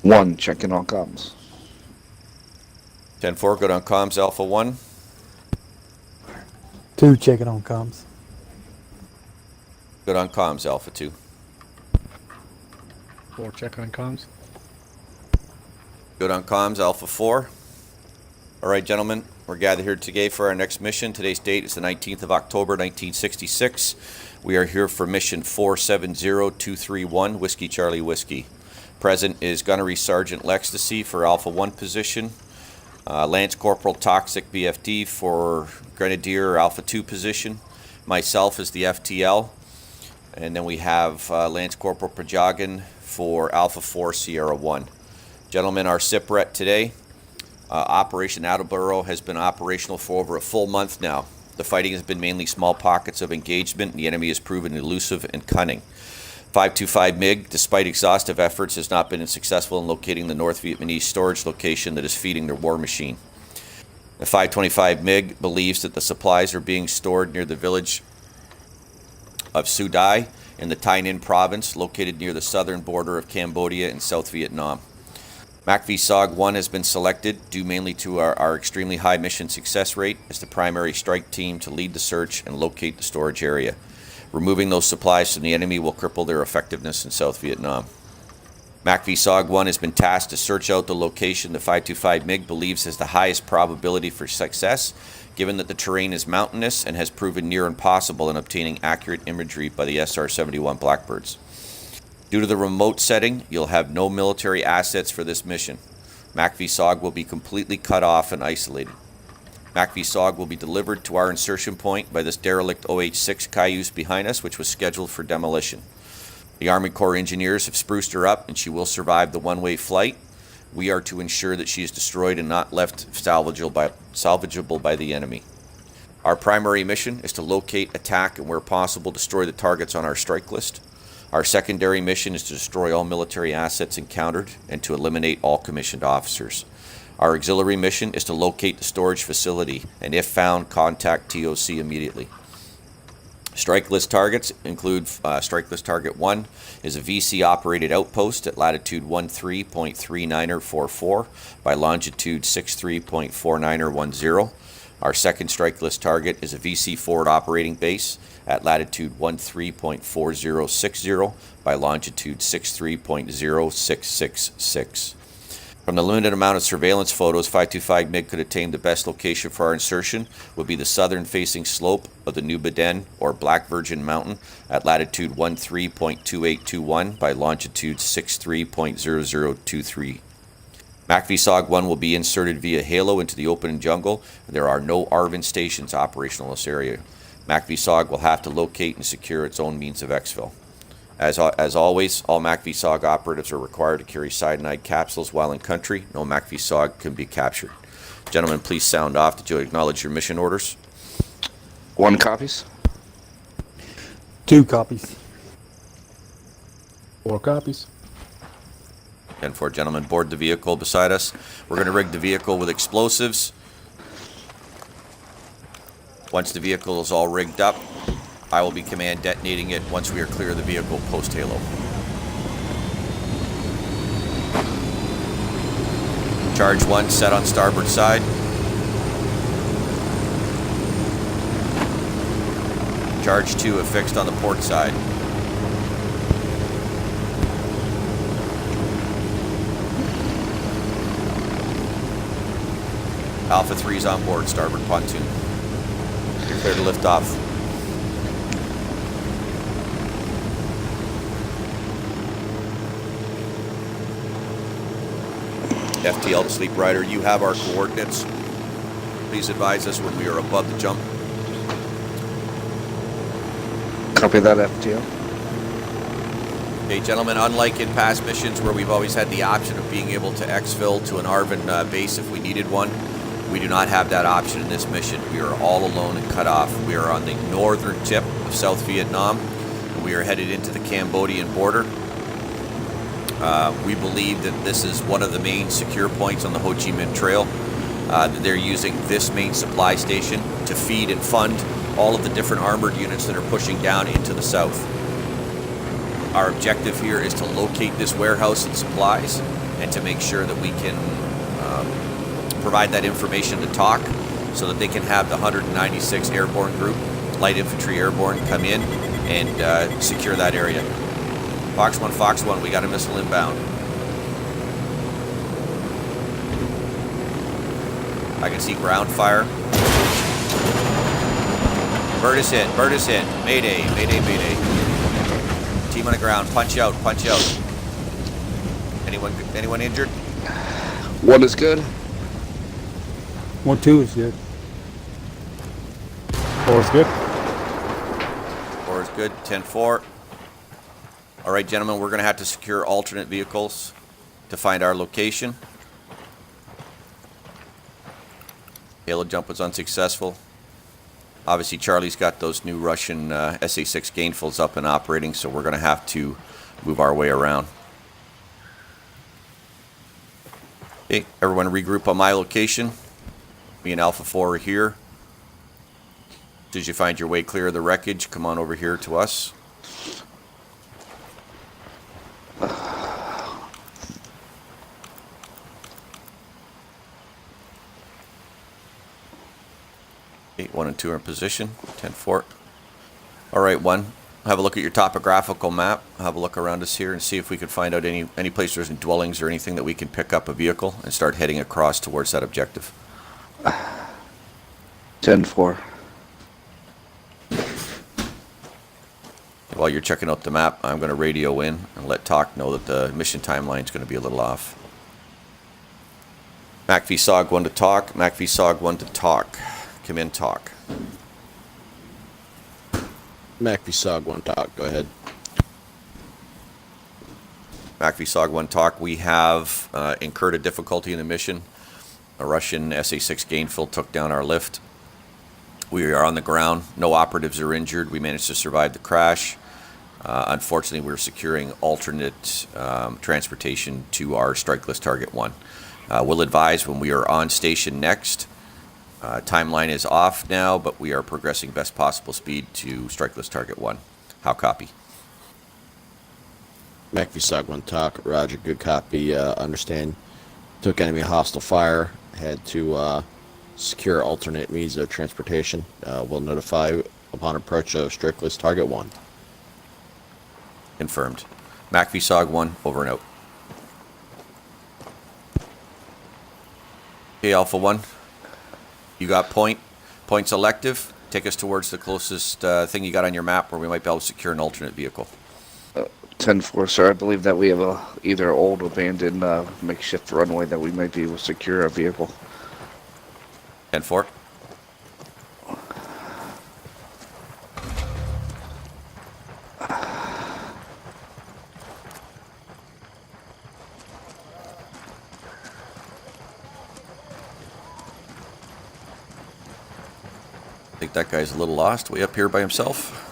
1, checking on comms. 10-4, good on comms, Alpha 1. 2, checking on comms. Good on comms, Alpha 2. 4, checking on comms. Good on comms, Alpha 4. All right, gentlemen, we're gathered here today for our next mission. Today's date is the 19th of October, 1966. We are here for mission 470231, Whiskey Charlie Whiskey. Present is Gunnery Sergeant Lextasy for Alpha 1 position. Lance Corporal Toxic BFD for Grenadier Alpha 2 position. Myself is the FTL. And then we have Lance Corporal Prajagan for Alpha 4 Sierra 1. Gentlemen, our SIPRET today, Operation Attleboro has been operational for over a full month now. The fighting has been mainly small pockets of engagement, and the enemy has proven elusive and cunning. 525 MiG, despite exhaustive efforts, has not been successful in locating the North Vietnamese storage location that is feeding their war machine. The 525 MiG believes that the supplies are being stored near the village of Su Dai in the Tay Ninh province, located near the southern border of Cambodia and South Vietnam. MACV-SOG-1 has been selected, due mainly to our extremely high mission success rate, as the primary strike team to lead the search and locate the storage area. Removing those supplies from the enemy will cripple their effectiveness in South Vietnam. MACV-SOG-1 has been tasked to search out the location the 525 MiG believes has the highest probability for success, given that the terrain is mountainous and has proven near impossible in obtaining accurate imagery by the SR-71 Blackbirds. Due to the remote setting, you'll have no military assets for this mission. MACV-SOG will be completely cut off and isolated. MACV-SOG will be delivered to our insertion point by this derelict OH-6 Cayuse behind us, which was scheduled for demolition. The Army Corps engineers have spruced her up, and she will survive the one-way flight. We are to ensure that she is destroyed and not left salvageable by the enemy. Our primary mission is to locate, attack, and where possible, destroy the targets on our strike list. Our secondary mission is to destroy all military assets encountered and to eliminate all commissioned officers. Our auxiliary mission is to locate the storage facility, and if found, contact TOC immediately. Strike list targets include Strike list target 1 is a VC operated outpost at latitude 13.3944 by longitude 63.4910. Our second strike list target is a VC forward operating base at latitude 13.4060 by longitude 63.0666. From the limited amount of surveillance photos 525 MiG could attain, the best location for our insertion would be the southern facing slope of the New Baden or Black Virgin Mountain at latitude 13.2821 by longitude 63.0023. MACV-SOG-1 will be inserted via halo into the open jungle. There are no ARVN stations operational in this area. MACV-SOG will have to locate and secure its own means of exfil. As always, all MACV-SOG operatives are required to carry cyanide capsules while in country. No MACV-SOG can be captured. Gentlemen, please sound off. Did you acknowledge your mission orders? 1 copies. 2 copies. 4 copies. And 4 gentlemen, board the vehicle beside us. We're going to rig the vehicle with explosives. Once the vehicle is all rigged up, I will be command detonating it once we are clear of the vehicle post-halo. Charge 1 set on starboard side. Charge 2 affixed on the port side. Alpha 3 is on board, starboard pontoon. You're clear to lift off. FTL to Sleep Rider, you have our coordinates. Please advise us when we are above the jump. Copy that, FTL. Okay, gentlemen, unlike in past missions where we've always had the option of being able to exfil to an ARVN base if we needed one, we do not have that option in this mission. We are all alone and cut off. We are on the northern tip of South Vietnam, and we are headed into the Cambodian border. We believe that this is one of the main secure points on the Ho Chi Minh Trail. That they're using this main supply station to feed and fund all of the different armored units that are pushing down into the south. Our objective here is to locate this warehouse and supplies and to make sure that we can provide that information to TOC so that they can have the 196 Airborne Group, Light Infantry Airborne, come in and secure that area. Fox 1, we got a missile inbound. I can see ground fire. Bird is hit. Mayday. Team on the ground. Punch out. Anyone injured? One is good. 1-2 is good. 4 is good. 4 is good. 10-4. All right, gentlemen, we're going to have to secure alternate vehicles to find our location. Halo jump was unsuccessful. Obviously, Charlie's got those new Russian SA-6 Gainfuls up and operating, so we're going to have to move our way around. Okay, everyone regroup on my location. Me and Alpha 4 are here. Did you find your way clear of the wreckage? Come on over here to us. Okay, 1 and 2 are in position. 10-4. All right, 1. Have a look at your topographical map. Have a look around us here and see if we can find out any place there's any dwellings or anything that we can pick up a vehicle and start heading across towards that objective. 10-4. While you're checking out the map, I'm going to radio in and let TOC know that the mission timeline is going to be a little off. MACV SOG 1 to TOC. MACV SOG 1 to TOC. Come in, TOC. MACV SOG 1 TOC, go ahead. MACV SOG 1 TOC. We have incurred a difficulty in the mission. A Russian SA-6 Gainful took down our lift. We are on the ground. No operatives are injured. We managed to survive the crash. Unfortunately, we're securing alternate transportation to our strike list target 1. We'll advise when we are on station next. Timeline is off now, but we are progressing best possible speed to strike list target 1. How copy? MACV SOG 1 TOC, roger, good copy. Understand. Took enemy hostile fire. Had to secure alternate means of transportation. We'll notify upon approach of strike list target 1. Confirmed. MACV SOG 1, over and out. Okay, Alpha 1. You got point selective. Take us towards the closest thing you got on your map where we might be able to secure an alternate vehicle. 10-4, sir. I believe that we have either old abandoned makeshift runway that we might be able to secure a vehicle. 10-4. I think that guy's a little lost, way up here by himself.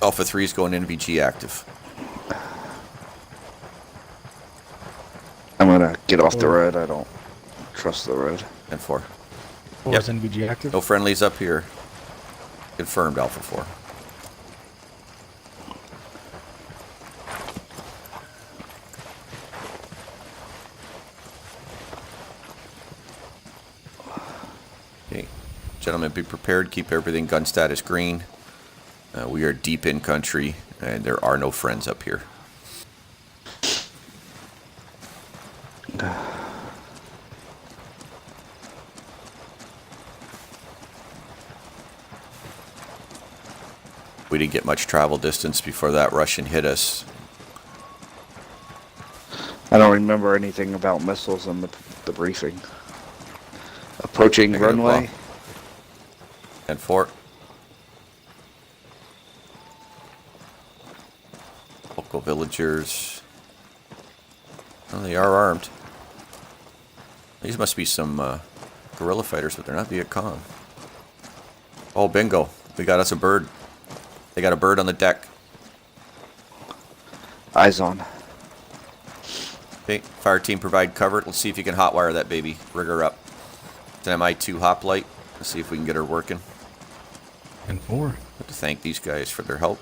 Alpha 3 is going NVG active. I'm gonna get off the road. I don't trust the road. 10-4. Or is NVG active? No friendlies up here. Confirmed, Alpha 4. Okay, gentlemen, be prepared. Keep everything gun status green. We are deep in country, and there are no friends up here. We didn't get much travel distance before that Russian hit us. I don't remember anything about missiles in the briefing. Approaching runway. 10-4. Local villagers. Oh, they are armed. These must be some guerrilla fighters, but they're not Viet Cong. Oh, bingo. We got us a bird. They got a bird on the deck. Eyes on. Okay, fire team provide cover. Let's see if you can hotwire that baby. Rig her up. It's an MI2 hoplite. Let's see if we can get her working. And 4. I have to thank these guys for their help.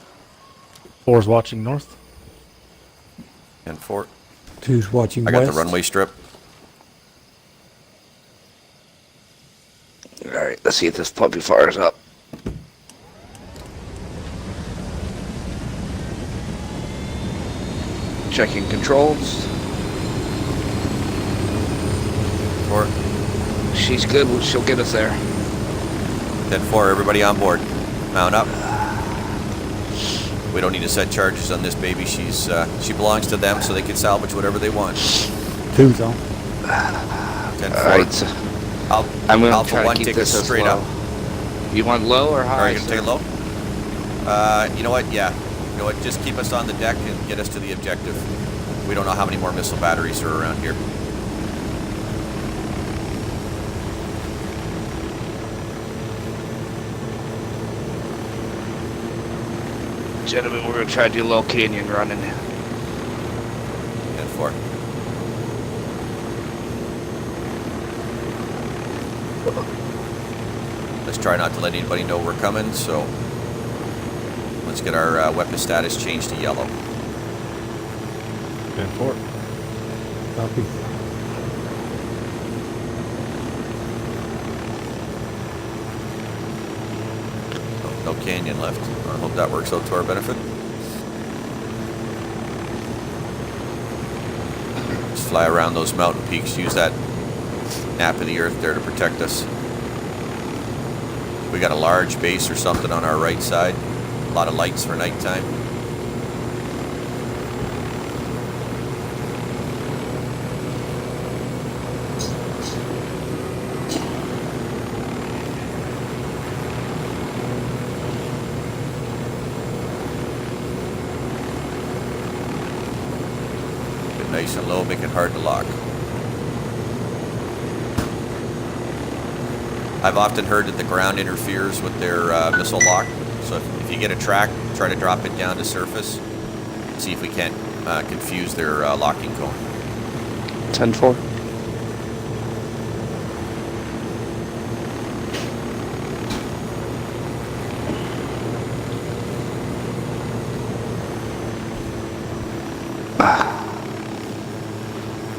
4's watching north. And 4. 2's watching I got west. the runway strip. Alright, let's see if this puppy fires up. Checking controls. 4. She's good. She'll get us there. 10-4, everybody on board. Mount up. We don't need to set charges on this baby. She belongs to them, so they can salvage whatever they want. 2's on. 10-4. Alright, so I'm going to Alpha try 1, to keep take this us as straight low. up. You want low or Are high? you going to take it low? You know what? Yeah. You know what? Just keep us on the deck and get us to the objective. We don't know how many more missile batteries are around here. Gentlemen, we're going to try to do low canyon running. 10-4. Let's try not to let anybody know we're coming, so let's get our weapon status changed to yellow. 10-4. Copy. No canyon left. I hope that works out to our benefit. Just fly around those mountain peaks. Use that nap of the earth there to protect us. We got a large base or something on our right side. A lot of lights for nighttime. Nice and low, make it hard to lock. I've often heard that the ground interferes with their missile lock, so if you get a track, try to drop it down to surface. See if we can't confuse their locking cone. 10-4.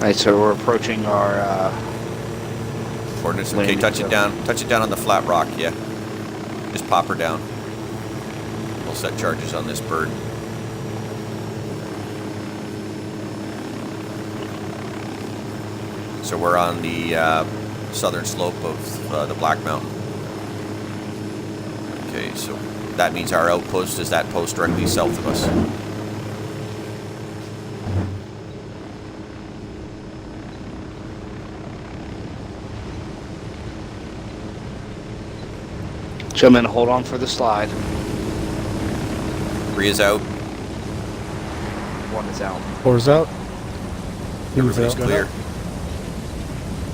Alright, so we're approaching our Coordinates, okay, landing touch zone. it down. Touch it down on the flat rock, yeah. Just pop her down. We'll set charges on this bird. So we're on the southern slope of the Black Mountain. Okay, so that means our outpost is that post directly south of us. Gentlemen, hold on for the slide. 3 is out. 1 is out. 4's out. 2's Everybody's out. clear.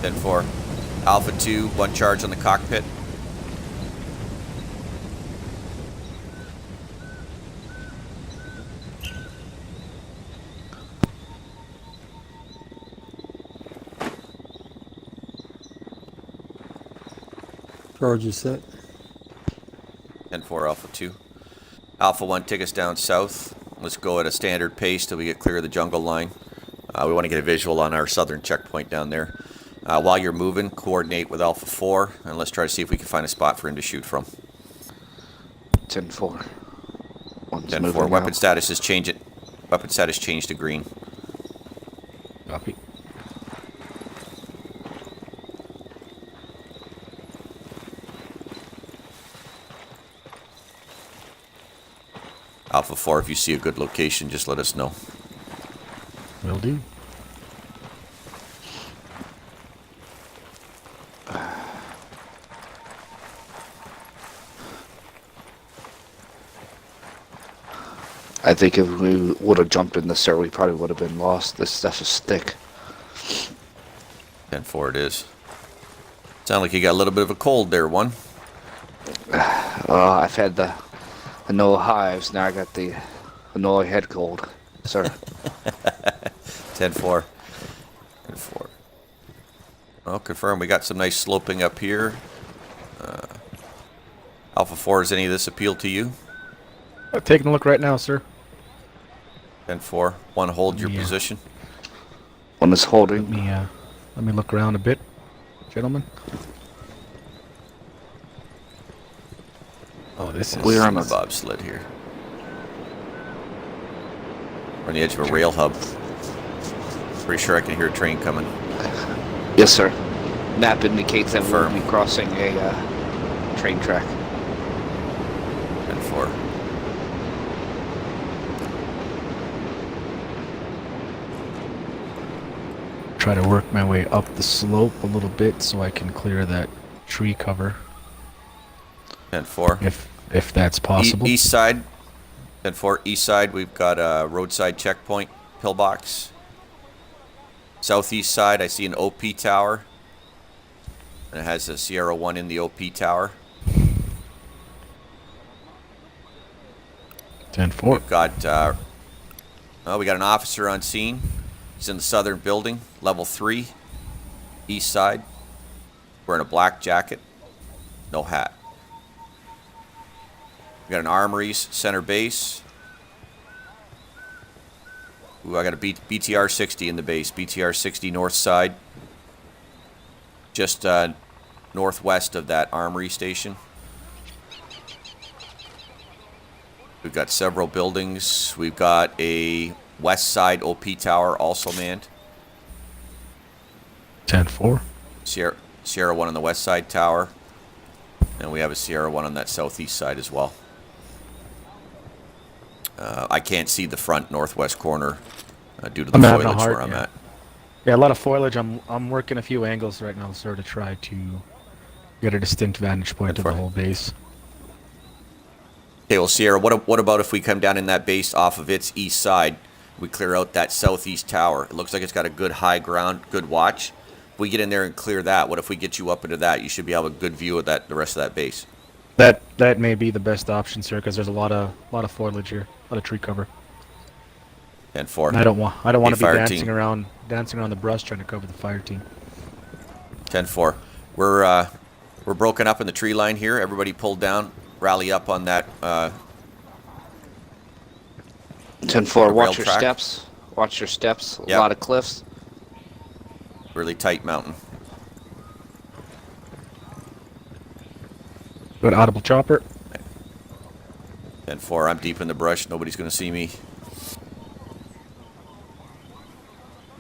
10-4. Alpha 2, 1 charge on the cockpit. Charge is set. 10-4 Alpha 2. Alpha 1, take us down south. Let's go at a standard pace till we get clear of the jungle line. We want to get a visual on our southern checkpoint down there. While you're moving, coordinate with Alpha 4, and let's try to see if we can find a spot for him to shoot from. 10-4. 1's 10-4. moving Weapon out. status is change it. Weapon status changed to green. Copy. Alpha 4, if you see a good location, just let us know. Will do. I think if we would have jumped in this, sir, we probably would have been lost. This stuff is thick. 10-4 it is. Sound like you got a little bit of a cold there, one. I've had the Anoa hives. Now I got the Anoa head cold, sir. 10-4. 10-4. Well, confirm we got some nice sloping up here. Alpha 4, is any of this appeal to you? Taking a look right now, sir. 10-4. 1, hold your Yeah. position. One is Let holding. me look around a bit, gentlemen. Oh, this is. We're on a a bobsled here. We're on the edge of a rail hub. Pretty sure I can hear a train coming. Yes, sir. Map indicates that we'll Confirm. be crossing a train track. 10-4. Try to work my way up the slope a little bit so I can clear that tree cover, 10-4. if that's possible. East side. 10-4. East side, we've got a roadside checkpoint pillbox. Southeast side, I see an OP tower. And it has a Sierra 1 in the OP tower. 10-4. We've got, we got an officer on scene. He's in the southern building, level 3, east side. Wearing a black jacket, no hat. We got an armories, center base. Ooh, I got a BTR 60 in the base. BTR 60 north side. Just northwest of that armory station. We've got several buildings. We've got a west side OP tower also manned. 10-4. Sierra 1 on the west side tower. And we have a Sierra 1 on that southeast side as well. I can't see the front northwest corner due to the I'm having a foliage hard- where I'm yeah. at. Yeah, a lot of foliage. I'm working a few angles right now, sir, to try to get a distinct vantage point of the 10-4. whole base. Okay, well, Sierra, what about if we come down in that base off of its east side? We clear out that southeast tower. It looks like it's got a good high ground, good watch. If we get in there and clear that, what if we get you up into that? You should be able to have a good view of that, the rest of that base. That may be the best option, sir, because there's a lot of foliage here, a lot of tree cover. 10-4. And I don't want to be fire dancing team. around the brush trying to cover the fire team. 10-4. We're broken up in the tree line here. Everybody pulled down. Rally up on that. 10-4. rail Watch your track. steps. Watch your steps. Yep. A lot of cliffs. Really tight mountain. Good audible chopper. 10-4. I'm deep in the brush. Nobody's going to see me.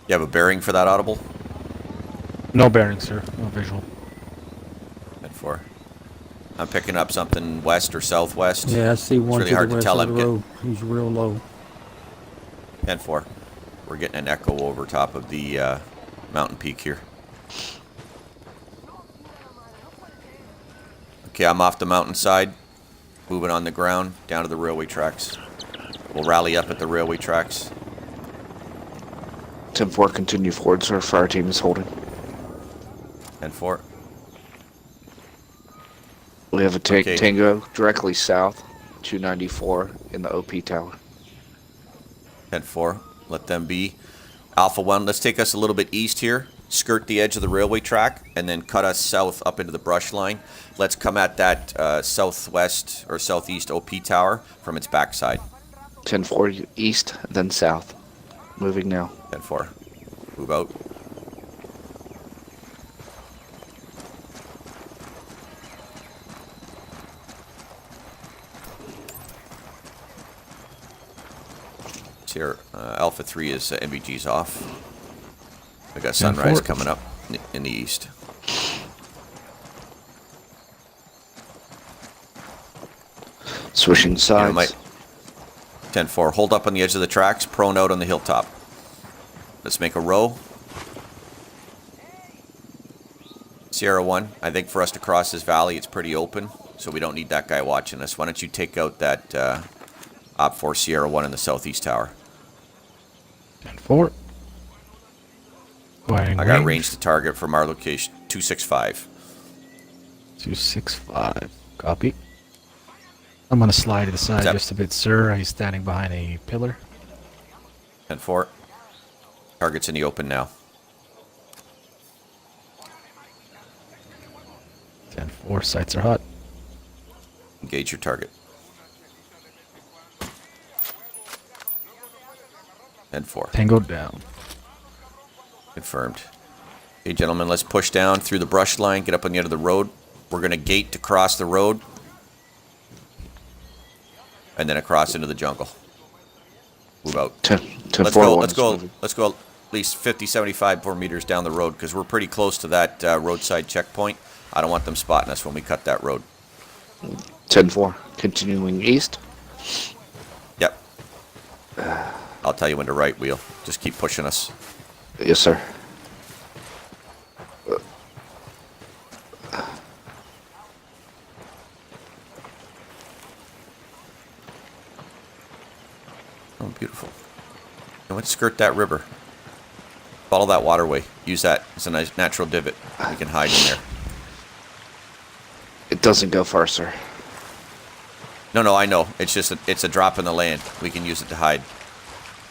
You have a bearing for that audible? No bearing, sir. No visual. 10-4. I'm picking up something west or southwest. Yeah, I see one really to hard the to west tell. of the I'm getting- road. He's real low. 10-4. We're getting an echo over top of the mountain peak here. Okay, I'm off the mountainside, moving on the ground down to the railway tracks. We'll rally up at the railway tracks. 10-4. Continue forward, sir. Fire team is holding. 10-4. We have a Okay. Tango directly south, 294 in the OP tower. 10-4. Let them be. Alpha 1, let's take us a little bit east here, skirt the edge of the railway track, and then cut us south up into the brush line. Let's come at that southwest or southeast OP tower from its backside. 10-4 east, then south. Moving now. 10-4. Move out. Here, Alpha 3 is MBG's off. We got sunrise 10-4. coming up in the east. Switching sides. might- 10-4. Hold up on the edge of the tracks, prone out on the hilltop. Let's make a row. Sierra 1, I think for us to cross this valley, it's pretty open, so we don't need that guy watching us. Why don't you take out that Op 4 Sierra 1 in the southeast tower? 10-4. I got range to target from our location, 265. 265. Copy. I'm gonna slide to the side Step. just a bit, sir. He's standing behind a pillar. 10-4. Target's in the open now. 10-4. Sights are hot. Engage your target. 10-4. Tango down. Confirmed. Okay, gentlemen, let's push down through the brush line, get up on the end of the road. We're going to gate to cross the road. And then across into the jungle. Move out. 10, 10 Let's 4 go, 1 let's is go, moving. let's go at least 50, 75 more meters down the road because we're pretty close to that roadside checkpoint. I don't want them spotting us when we cut that road. 10 4. Continuing east. Yep. I'll tell you when to right wheel. Just keep pushing us. Yes, sir. Oh, beautiful. And let's skirt that river. Follow that waterway. Use that as a nice natural divot. We can hide in there. It doesn't go far, sir. No, I know. It's just it's a drop in the land. We can use it to hide.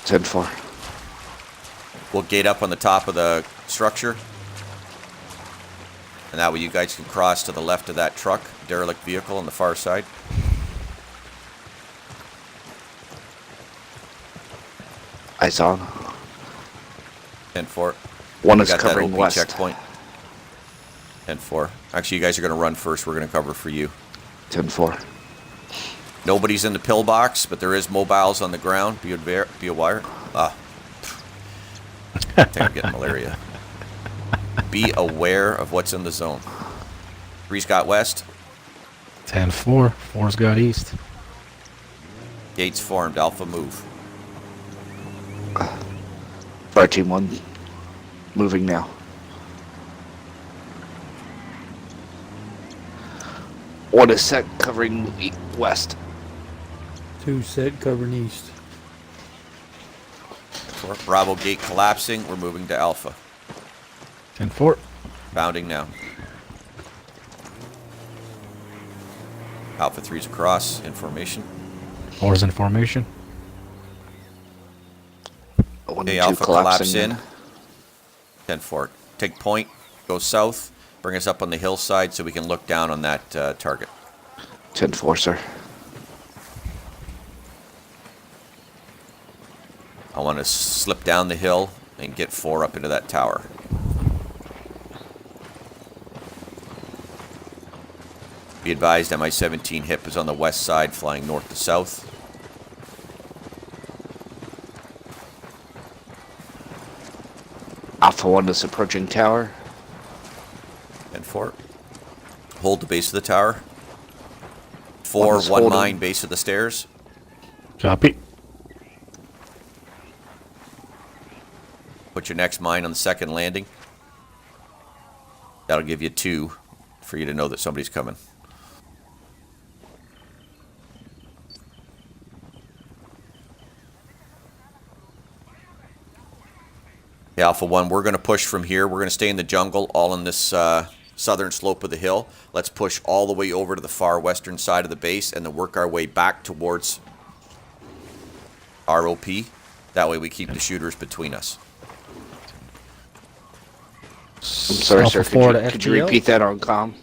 10 4. We'll gate up on the top of the structure. And that way you guys can cross to the left of that truck, derelict vehicle on the far side. Eyes on. 10-4. One We is got that covering OP west. checkpoint. 10-4. Actually, you guys are going to run first. We're going to cover for you. 10 4. Nobody's in the pillbox, but there is mobiles on the ground. Be aware. I think I'm getting malaria. Be aware of what's in the zone. 3's got west. 10-4. 4's got east. Gates formed. Alpha move. Fire team 1. Moving now. One is set covering west. 2 set covering east. Bravo gate collapsing. We're moving to Alpha. 10-4. Bounding now. Alpha 3's across. In formation. 4's in formation. 1 Okay, and 2 Alpha collapse collapsing. in. 10-4. Take point. Go south. Bring us up on the hillside so we can look down on that target. 10 4, sir. I want to slip down the hill and get 4 up into that tower. Be advised, Mi-17 HIP is on the west side, flying north to south. Alpha 1 is approaching tower. 10-4. Hold the base of the tower. One 4, is 1 holding. mine, base of the stairs. Copy. Put your next mine on the second landing. That'll give you 2 for you to know that somebody's coming. Okay, Alpha 1, we're going to push from here. We're going to stay in the jungle, all on this southern slope of the hill. Let's push all the way over to the far western side of the base and then work our way back towards ROP. That way we keep the shooters between us. I'm sorry, Alpha sir. 4 Could to you, could you FTL. repeat that on comm?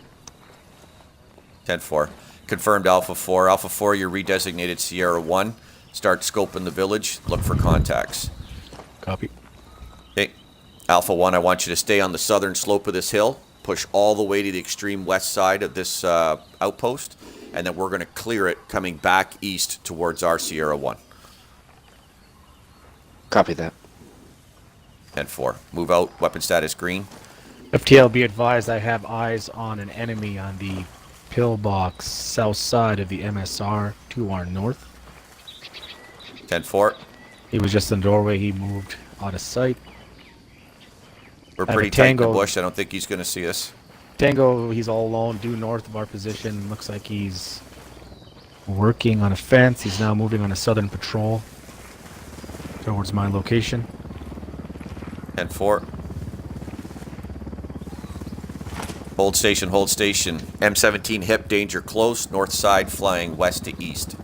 10-4. Confirmed Alpha 4. Alpha 4, you're redesignated Sierra 1. Start scoping the village. Look for contacts. Copy. Okay. Alpha 1, I want you to stay on the southern slope of this hill. Push all the way to the extreme west side of this outpost. And then we're going to clear it coming back east towards our Sierra 1. Copy that. 10-4. Move out. Weapon status green. FTL, be advised I have eyes on an enemy on the pillbox south side of the MSR to our north. 10-4. He was just in the doorway. He moved out of sight. We're I have pretty a tight in the Tango. bush. I don't think he's going to see us. Tango, he's all alone due north of our position. Looks like he's working on a fence. He's now moving on a southern patrol towards my location. 10-4. Hold station, hold station. M17 HIP, danger close. North side flying west to east.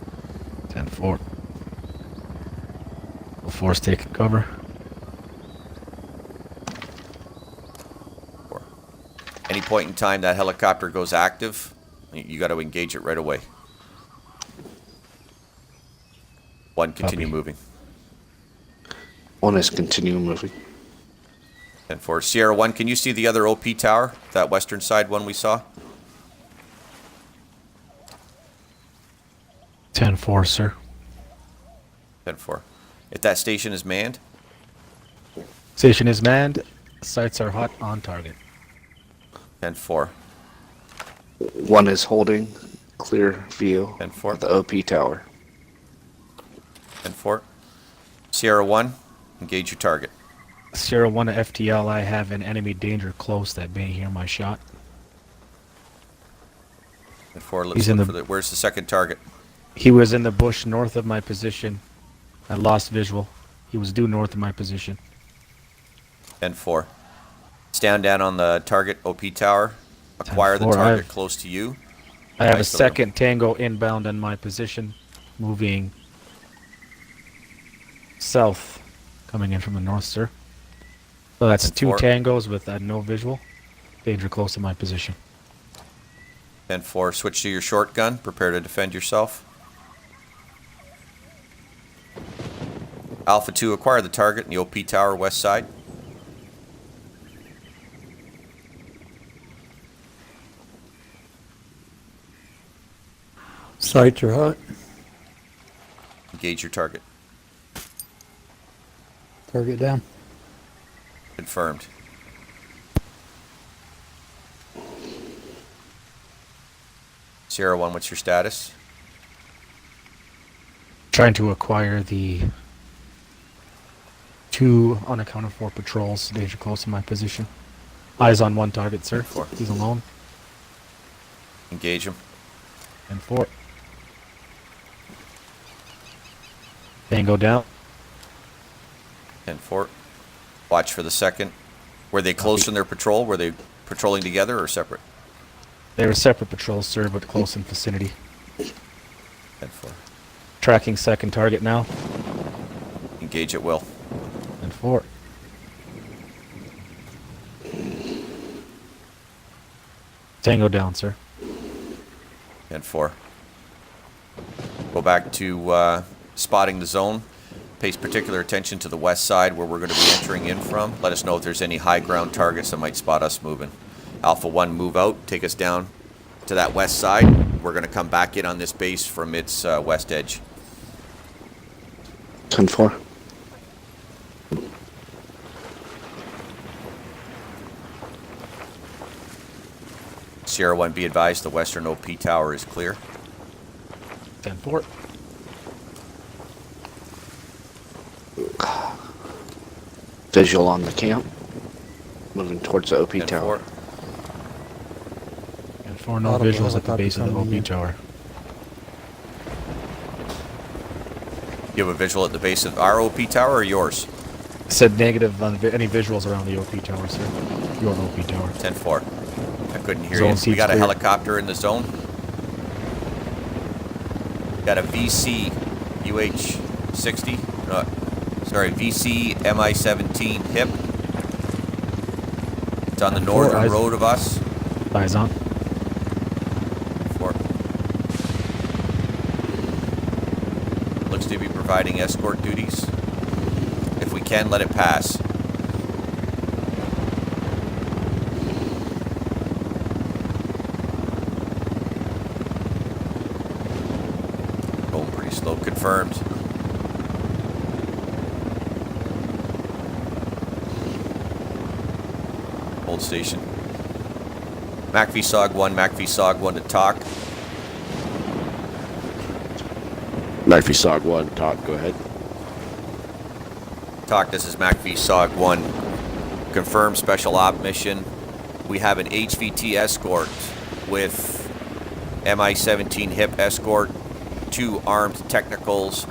10-4. Force taking cover. 4. Any point in time that helicopter goes active, you got to engage it right away. 1, continue Copy. moving. 1 is continue moving. 10-4. Sierra 1, can you see the other OP tower? That western side one we saw? 10-4, sir. 10-4. If that station is manned, Station is manned. Sights are hot on target. 10-4. 1 is holding clear view 10-4. of the OP tower. 10-4. Sierra 1, engage your target. Sierra 1 to FTL, I have an enemy danger close that may hear my shot. 10-4, let's He's in look the- for the... Where's the second target? He was in the bush north of my position. I lost visual. He was due north of my position. 10-4. Stand down on the target OP tower. Acquire the 10-4, target I've- close to you. I have a Nice little- second tango inbound on my position, moving south, coming in from the north, sir. So that's 2 10-4. tangos with no visual. Danger close to my position. 10-4, switch to your shotgun. Prepare to defend yourself. Alpha 2, acquire the target in the OP tower west side. Sights are hot. Engage your target. Target down. Confirmed. Sierra 1, what's your status? Trying to acquire the 2 unaccounted for patrols. Danger close to my position. Eyes on 1 target, sir. 4. He's alone. Engage him. And 4. Tango down. 10-4. Watch for the second. Were they close in their patrol? Were they patrolling together or separate? They were separate patrols, sir, but close in vicinity. 10-4. Tracking second target now. Engage at will. And 4. Tango down, sir. 10-4. Go back to spotting the zone. Pays particular attention to the west side where we're going to be entering in from. Let us know if there's any high ground targets that might spot us moving. Alpha 1, move out. Take us down to that west side. We're going to come back in on this base from its west edge. 10-4. Sierra 1, be advised the western OP tower is clear. 10-4. Visual on the camp. Moving towards the OP 10-4. tower. And 4, no Audible visuals at the helicopter base of the coming in. OP tower. You have a visual at the base of our OP tower or yours? Said negative on any visuals around the OP tower, sir. Your OP tower. 10-4. I couldn't hear Zone you. We seems got a clear. helicopter in the zone. Got a VC UH-60. VC MI-17 HIP. It's on the And northern eyes- road of us. Eyes on. 4. Looks to be providing escort duties. If we can, let it pass. Going pretty slow. Confirmed. Hold station. MACV-SOG 1, MACV-SOG 1 to talk. McAfee SOG 1, talk, go ahead. Talk, this is MACV-SOG 1. Confirmed special op mission. We have an HVT escort with MI-17 HIP escort, 2 armed technicals,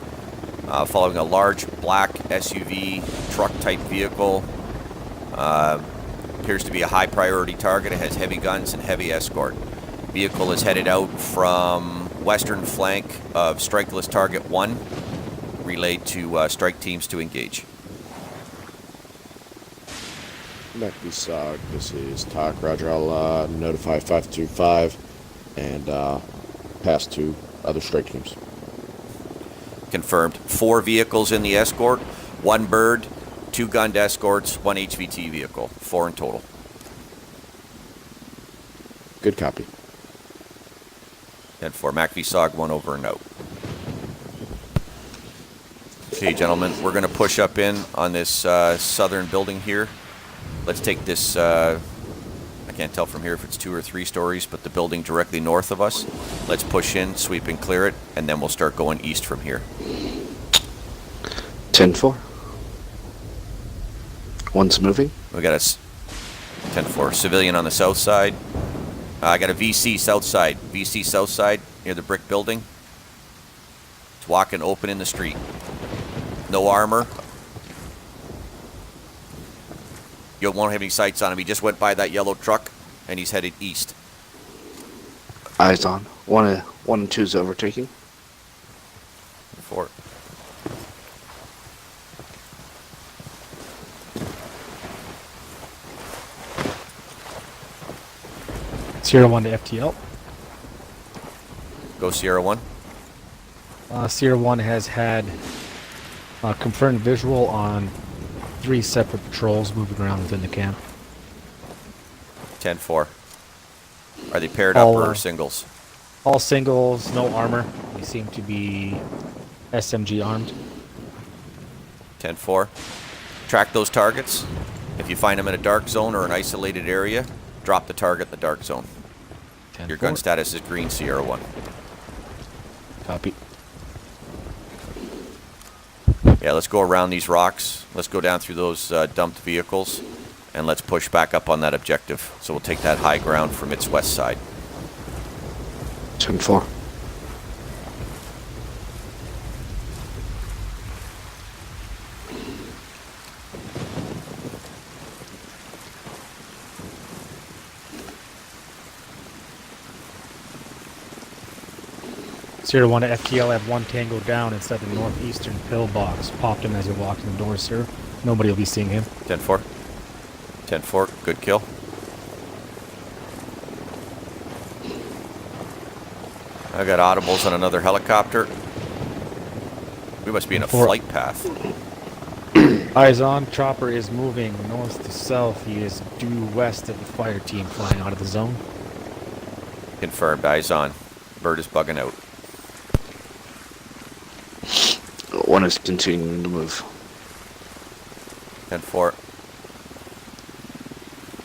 following a large black SUV truck-type vehicle. Appears to be a high priority target. It has heavy guns and heavy escort. Vehicle is headed out from western flank of strike list target 1. Relayed to strike teams to engage. McAfee SOG, this is talk, roger, I'll notify 525 and pass to other strike teams. Confirmed. 4 vehicles in the escort, 1 bird, 2 gunned escorts, 1 HVT vehicle. 4 in total. Good copy. 10-4. MACV-SOG 1 over and out. Okay, gentlemen, we're going to push up in on this southern building here. Let's take this, I can't tell from here if it's 2 or 3 stories, but the building directly north of us. Let's push in, sweep and clear it, and then we'll start going east from here. 10-4. One's moving. We got a 10-4 civilian on the south side. I got a VC south side. VC south side near the brick building. It's walking open in the street. No armor. You won't have any sights on him. He just went by that yellow truck and he's headed east. Eyes on. 1 and 2's overtaking. 4. Sierra 1 to FTL. Go Sierra 1. Sierra 1 has had confirmed visual on 3 separate patrols moving around within the camp. 10-4. Are they paired up or singles? All singles, no armor. They seem to be SMG armed. 10-4. Track those targets. If you find them in a dark zone or an isolated area, drop the target in the dark zone. 10-4. Your gun status is green, Sierra 1. Copy. Yeah, let's go around these rocks. Let's go down through those dumped vehicles, and let's push back up on that objective. So we'll take that high ground from its west side. 10-4. Sierra 1 to FTL have 1 tango down inside the northeastern pillbox. Popped him as he walked in the door, sir. Nobody will be seeing him. 10-4. 10-4. Good kill. I got audibles on another helicopter. We must be in a 4. flight path. Eyes on. Chopper is moving north to south. He is due west of the fire team flying out of the zone. Confirmed. Eyes on. Bird is bugging out. 1 is continuing to move. 10-4.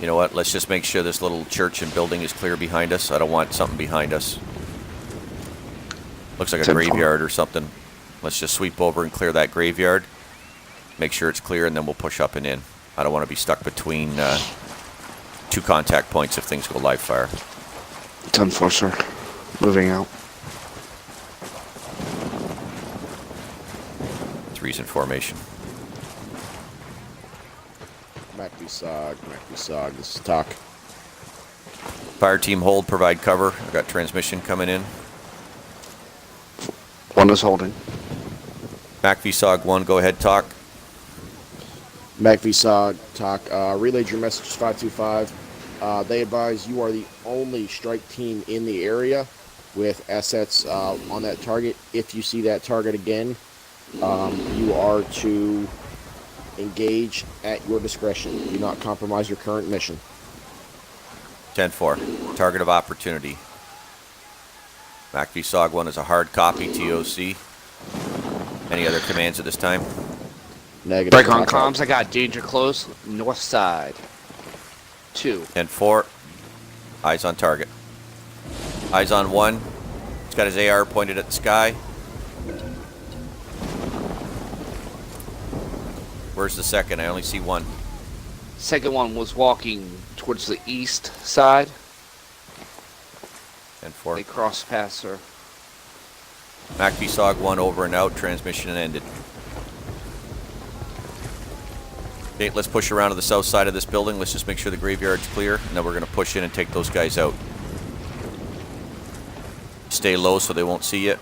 You know what? Let's just make sure this little church and building is clear behind us. I don't want something behind us. Looks like a 10-4. graveyard or something. Let's just sweep over and clear that graveyard. Make sure it's clear, and then we'll push up and in. I don't want to be stuck between 2 contact points if things go live fire. 10-4, sir. Moving out. 3's in formation. MACV-SOG, this is TOC. Fire team hold, provide cover. I've got transmission coming in. 1 is holding. MACV-SOG 1, go ahead, talk. MACV-SOG, TOC, relayed your message to 525. They advise you are the only strike team in the area with assets on that target. If you see that target again, you are to engage at your discretion. Do not compromise your current mission. 10-4, target of opportunity. MACV-SOG 1 is a hard copy, TOC. Any other commands at this time? Negative. Break on TOC out. comms. I got danger close. North side. 2. 10-4, eyes on target. Eyes on 1. He's got his AR pointed at the sky. Where's the second? I only see 1. Second one was walking towards the east side. 10-4. They crossed paths, sir. MACV-SOG 1 over and out. Transmission ended. Okay, let's push around to the south side of this building. Let's just make sure the graveyard's clear, and then we're going to push in and take those guys out. Stay low so they won't see you.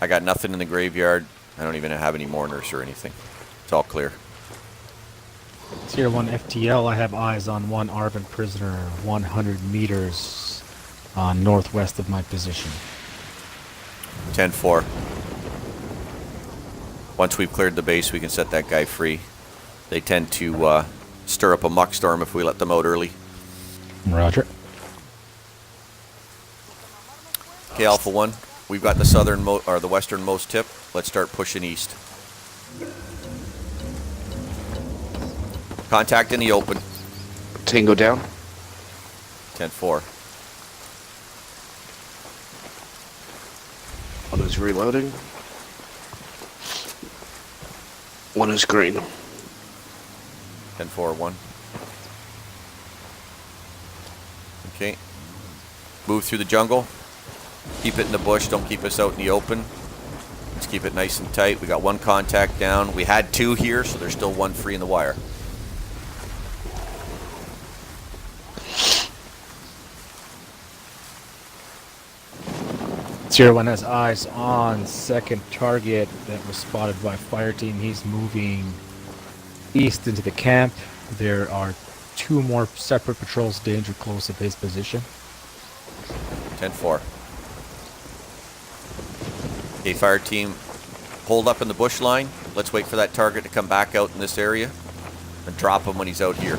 I got nothing in the graveyard. I don't even have any mourners or anything. It's all clear. Sierra 1 FTL, I have eyes on 1 Arvin prisoner 100 meters northwest of my position. 10-4. Once we've cleared the base, we can set that guy free. They tend to stir up a muck storm if we let them out early. Roger. Okay, Alpha 1, we've got the or the westernmost tip. Let's start pushing east. Contact in the open. Tango down. 10-4. One is reloading. One is green. 10-4-1. Okay. Move through the jungle. Keep it in the bush. Don't keep us out in the open. Let's keep it nice and tight. We got one contact down. We had two here, so there's still one free in the wire. Sierra 1 has eyes on second target that was spotted by fire team. He's moving east into the camp. There are two more separate patrols danger close of his position. 10-4. Okay, fire team, hold up in the bush line. Let's wait for that target to come back out in this area and drop him when he's out here.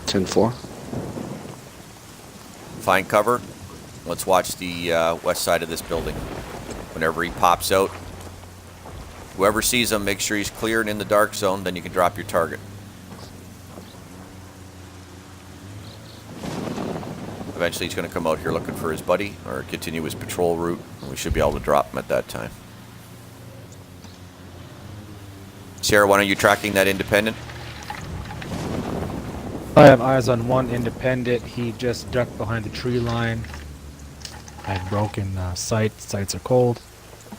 10-4. Find cover. Let's watch the west side of this building. Whenever he pops out, whoever sees him, make sure he's clear and in the dark zone, then you can drop your target. Eventually he's going to come out here looking for his buddy or continue his patrol route, and we should be able to drop him at that time. Sierra, why are you tracking that independent? I have eyes on one independent. He just ducked behind the tree line. I had broken sight. Sights are cold.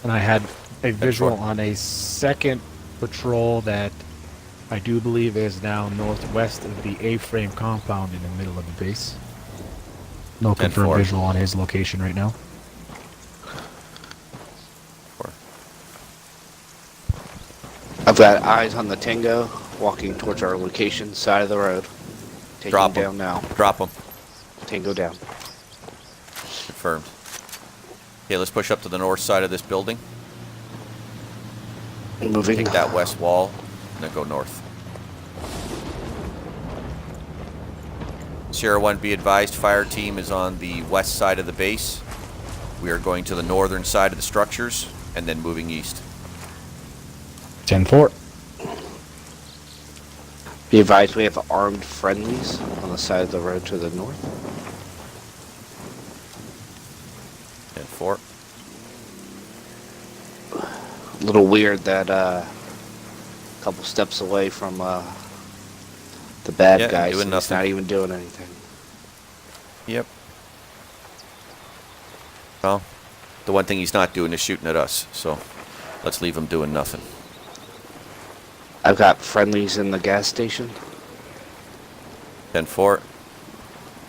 And I had a visual on a second patrol that I do believe is now northwest of the A-frame compound in the middle of the base. No confirmed 10-4. visual on his location right now. 4. I've got eyes on the Tango walking towards our location, side of the road. Taking Drop him him. down now. Drop him. Tango down. Confirmed. Okay, let's push up to the north side of this building. Moving. Take that west wall, and then go north. Sierra 1, be advised, fire team is on the west side of the base. We are going to the northern side of the structures, and then moving east. 10-4. Be advised, we have armed friendlies on the side of the road to the north. 10-4. A little weird that a couple steps away from the bad Yeah, guy, doing so he's nothing. not even doing anything. Yep. Well, the one thing he's not doing is shooting at us, so let's leave him doing nothing. I've got friendlies in the gas station. 10-4.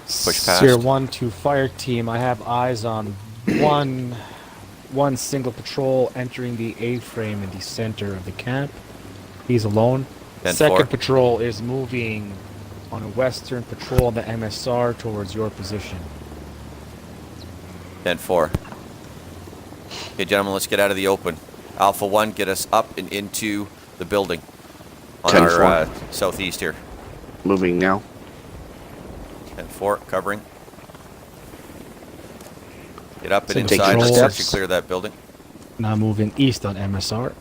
Push past. Sierra 1 to fire team. I have eyes on one single patrol entering the A-frame in the center of the camp. He's alone. 10-4. Second patrol is moving on a western patrol on the MSR towards your position. 10-4. Okay, gentlemen, let's get out of the open. Alpha 1, get us up and into the building on 10-4. our southeast here. Moving now. 10-4, covering. Get up and Take inside. Let's control. search and clear that building. Now moving east on MSR.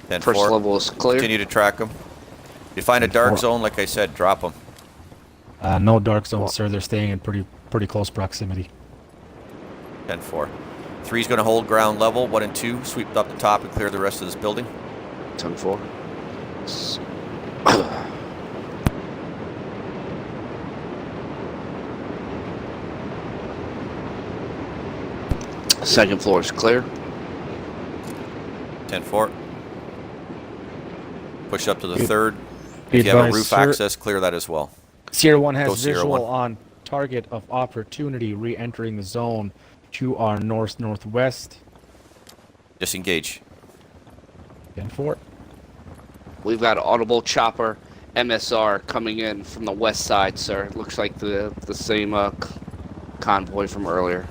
10-4. First level is clear. Continue to track them. If you find a dark 10-4. zone, like I said, drop them. No dark zone, sir. They're staying in pretty close proximity. 10-4. 3's going to hold ground level. 1 and 2, sweep up the top and clear the rest of this building. 10-4. Second floor is clear. 10-4. Push up to the Be- third. be If you have a advised, roof sir. access, clear that as well. Sierra 1 has Go Sierra visual 1. on target of opportunity re-entering the zone to our northwest. Disengage. 10-4. We've got an audible chopper MSR coming in from the west side, sir. Looks like the same convoy from earlier.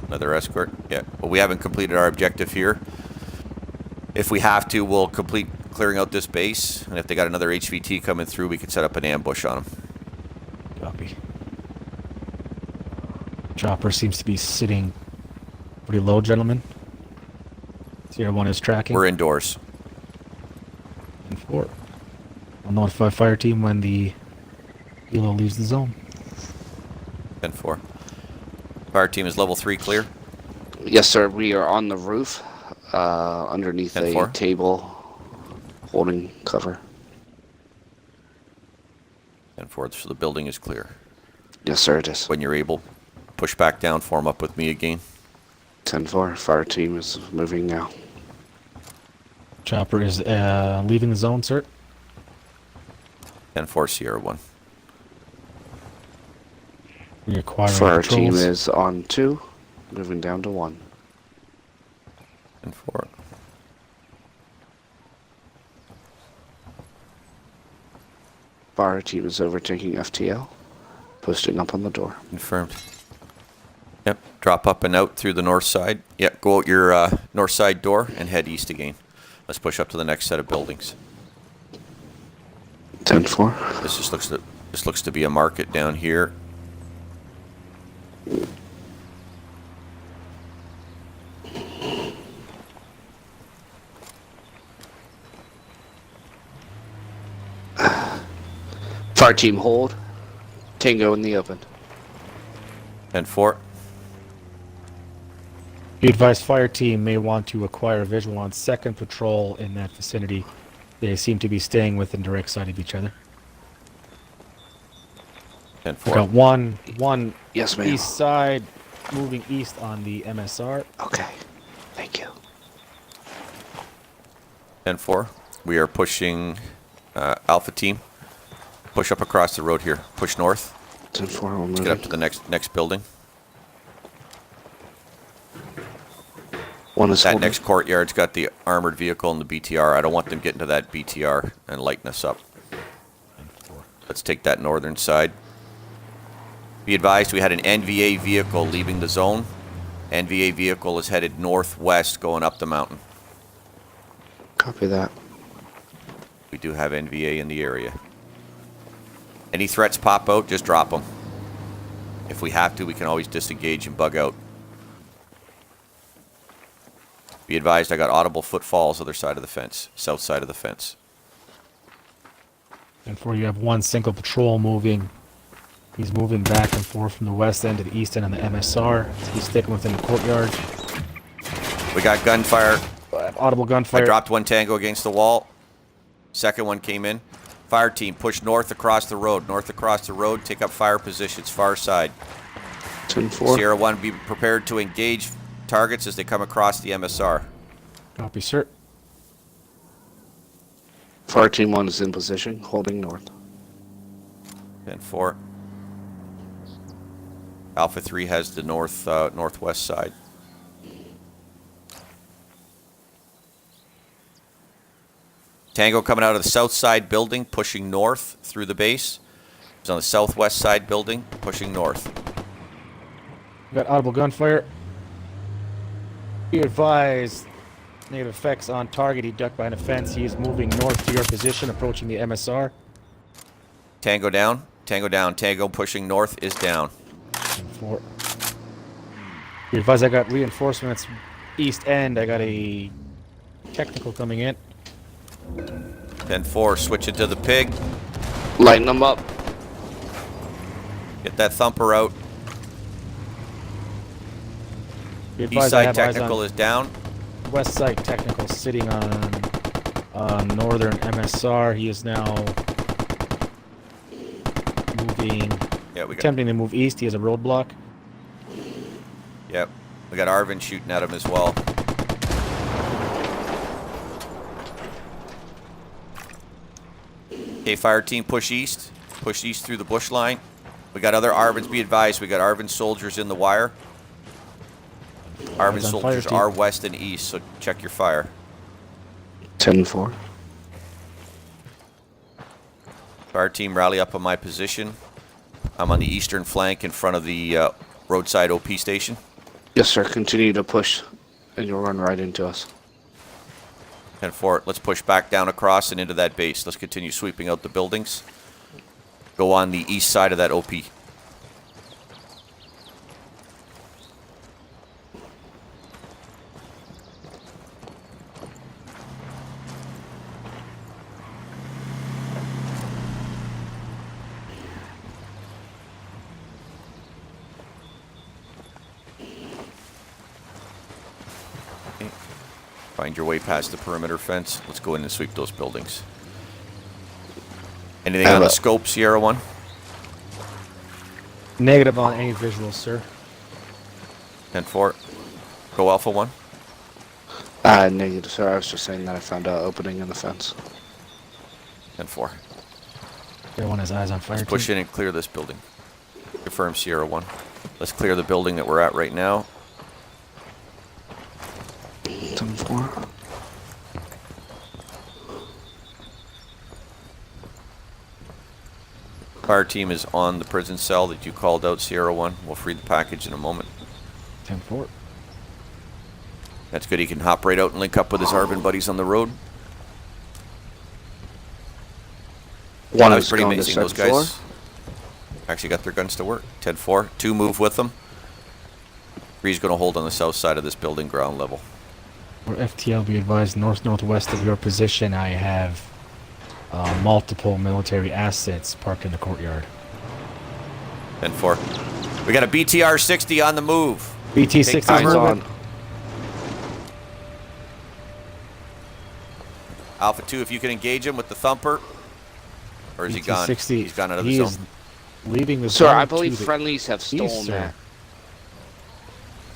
Another escort. Yeah. Well, we haven't completed our objective here. If we have to, we'll complete clearing out this base, and if they got another HVT coming through, we can set up an ambush on them. Copy. Chopper seems to be sitting pretty low, gentlemen. Sierra 1 is tracking. We're indoors. And 4. I'll notify fire team when the helo leaves the zone. 10-4. Fire team is level 3 clear. Yes, sir. We are on the roof, underneath a 10-4. table, holding cover. 10-4, so the building is clear. Yes, sir. It is. When you're able, push back down, form up with me again. 10-4. Fire team is moving now. Chopper is leaving the zone, sir. 10-4, Sierra 1. We're acquiring Fire team patrols. is on 2, moving down to 1. 10-4. Fire team is overtaking FTL, posting up on the door. Confirmed. Yep, drop up and out through the north side. Yep, go out your north side door and head east again. Let's push up to the next set of buildings. 10-4. This looks to be a market down here. Fire team hold. Tango in the open. 10-4. The advised fire team may want to acquire a visual on second patrol in that vicinity. They seem to be staying within direct sight of each other. 10-4. We got one Yes, ma'am. east side moving east on the MSR. Okay. Thank you. 10-4. We are pushing Alpha team. Push up across the road here. Push north. 10-4. We're Let's moving. get up to the next building. One is That holding. next courtyard's got the armored vehicle and the BTR. I don't want them getting to that BTR and lighting us up. Let's take that northern side. Be advised, we had an NVA vehicle leaving the zone. NVA vehicle is headed northwest going up the mountain. Copy that. We do have NVA in the area. Any threats pop out, just drop them. If we have to, we can always disengage and bug out. Be advised, I got audible footfalls other side of the fence, south side of the fence. And for you have one single patrol moving. He's moving back and forth from the west end to the east end on the MSR. He's sticking within the courtyard. We got gunfire. Audible gunfire. I dropped one tango against the wall. Second one came in. Fire team, push north across the road. North across the road, take up fire positions, far side. 10-4. Sierra 1, be prepared to engage targets as they come across the MSR. Copy, sir. Fire team 1 is in position, holding north. 10-4. Alpha 3 has the northwest side. Tango coming out of the south side building, pushing north through the base. He's on the southwest side building, pushing north. We got audible gunfire. Be advised, negative effects on target. He ducked behind a fence. He is moving north to your position, approaching the MSR. Tango down, tango down, tango pushing north is down. 4. Be advised, I got reinforcements east end. I got a technical coming in. 10-4, switch it to the pig. Lighten them up. Get that thumper out. Be East advised, I side have eyes technical on is down. west side technical sitting on northern MSR. He is now moving, Yeah, we got. attempting to move east. He has a roadblock. Yep, we got Arvin shooting at him as well. Okay, fire team, push east. Push east through the bush line. We got other Arvins. Be advised, we got Arvin soldiers in the wire. Arvin Eyes on soldiers fire team. are west and east, so check your fire. 10-4. Fire team, rally up on my position. I'm on the eastern flank in front of the roadside OP station. Yes, sir. Continue to push, and you'll run right into us. 10-4. Let's push back down across and into that base. Let's continue sweeping out the buildings. Go on the east side of that OP. Find your way past the perimeter fence. Let's go in and sweep those buildings. Anything on the scope, Sierra 1? Negative on any visuals, sir. 10-4. Go Alpha 1. Negative, sir. I was just saying that I found an opening in the fence. 10-4. Everyone has eyes on fire. Let's push in and clear this building. Confirm Sierra 1. Let's clear the building that we're at right now. 10-4. Fire team is on the prison cell that you called out, Sierra 1. We'll free the package in a moment. 10-4. That's good. He can hop right out and link up with his Arvin buddies on the road. One That is was pretty going to amazing. Those second guys floor. actually got their guns to work. 10-4. 2 move with them. 3's going to hold on the south side of this building, ground level. For FTL, be advised, northwest of your position, I have multiple military assets parked in the courtyard. 10-4. We got a BTR 60 on the move. BT 60 Eyes on. Alpha 2, if you can engage him with the thumper. Or is he gone? 60. He's gone out of the He zone. is leaving the Sir, zone I to believe the friendlies have stolen east, sir. that.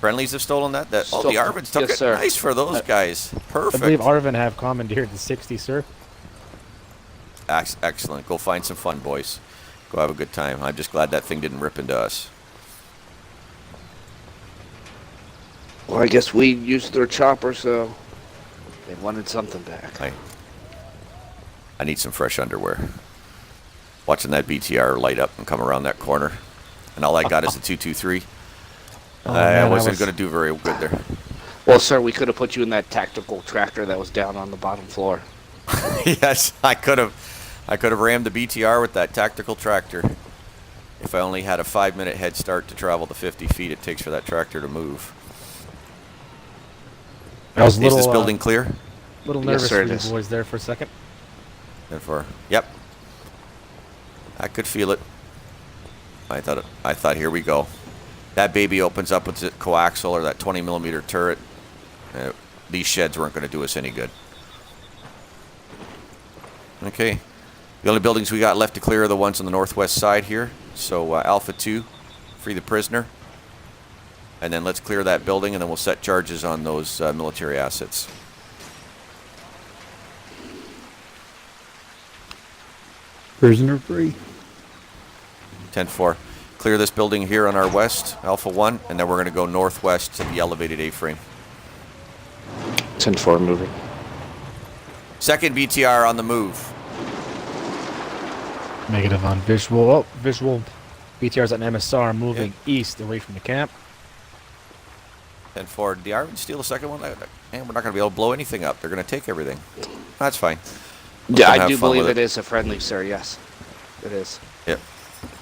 Friendlies have stolen that? Oh, So- the Arvins took yes, it. sir. Nice for those guys. I Perfect. believe Arvin have commandeered the 60, sir. Excellent. Go find some fun, boys. Go have a good time. I'm just glad that thing didn't rip into us. Well, I guess we used their chopper, so they wanted something back. I need some fresh underwear. Watching that BTR light up and come around that corner. And all I got is a 223. Oh, I man, wasn't going to do very good there. Well, sir, we could have put you in that tactical tractor that was down on the bottom floor. Yes, I could have rammed the BTR with that tactical tractor. If I only had a 5-minute head start to travel the 50 feet it takes for that tractor to move. I was Is this building clear? little Yes, nervous sir, it for you is. boys there for a second. Therefore, yep. I could feel it. I thought, here we go. That baby opens up with the coaxial or that 20 millimeter turret. These sheds weren't going to do us any good. Okay. The only buildings we got left to clear are the ones on the northwest side here. So Alpha 2, free the prisoner. And then let's clear that building and then we'll set charges on those military assets. Prisoner free. 10-4. Clear this building here on our west, Alpha 1, and then we're going to go northwest to the elevated A-frame. 10-4 moving. Second BTR on the move. Negative on visual. Oh, visual. BTR's at an MSR moving east away from the camp. 10-4. Did the Arvin steal the second one? Man, we're not going to be able to blow anything up. They're going to take everything. That's fine. Yeah, Have I do fun believe with it is a friendly, sir. Yes, it is. Yep.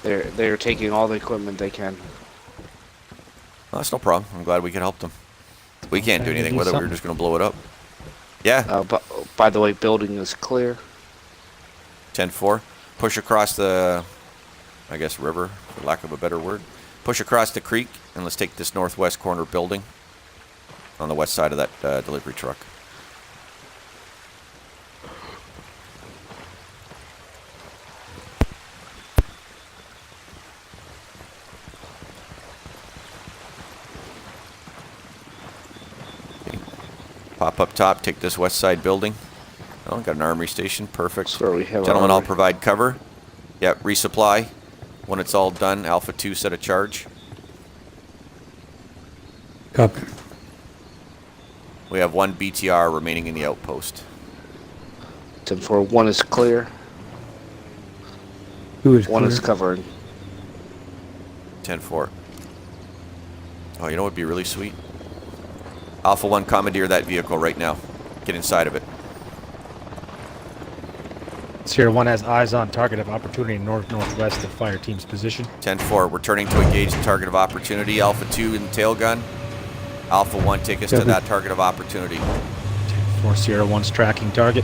They're taking all the equipment they can. Well, that's no problem. I'm glad we can help them. We can't do Trying to anything do with it. We're something. just going to blow it up. Yeah. But by the way, building is clear. 10-4. Push across the, I guess, river, for lack of a better word. Push across the creek, and let's take this northwest corner building on the west side of that delivery truck. Okay. Pop up top, take this west side building. Oh, got an armory station. Perfect. Sir, we have Gentlemen, I'll armory. provide cover. Yep, resupply. When it's all done, Alpha 2 set a charge. Copy. We have one BTR remaining in the outpost. 10-4. One is clear. Who is One is clear? covered. 10-4. Oh, you know what would be really sweet? Alpha 1, commandeer that vehicle right now. Get inside of it. Sierra 1 has eyes on target of opportunity north-northwest of fire team's position. 10-4, we're turning to engage the target of opportunity. Alpha 2 in the tail gun. Alpha 1, take us to Copy. that target of opportunity. 10-4, Sierra 1's tracking target.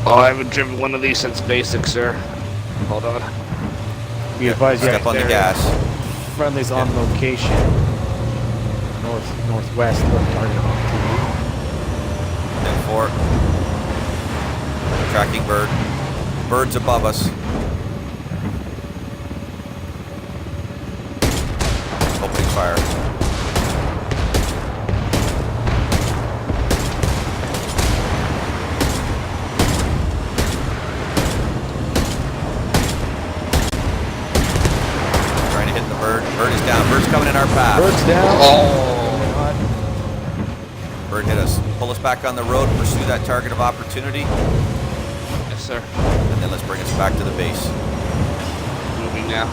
Oh, I haven't driven one of these since basic, sir. Hold on. Be advised, yeah, Step on the there- gas. Friendly's on location. Northwest of target of opportunity. 10-4. Tracking bird. Bird's above us. Opening fire. Trying to hit the bird. Bird is down. Bird's coming in our path. Bird's down. Oh, Bird hit us. Pull us back on the road. Pursue that target of opportunity. yes, sir. And then let's bring us back to the base. Moving now.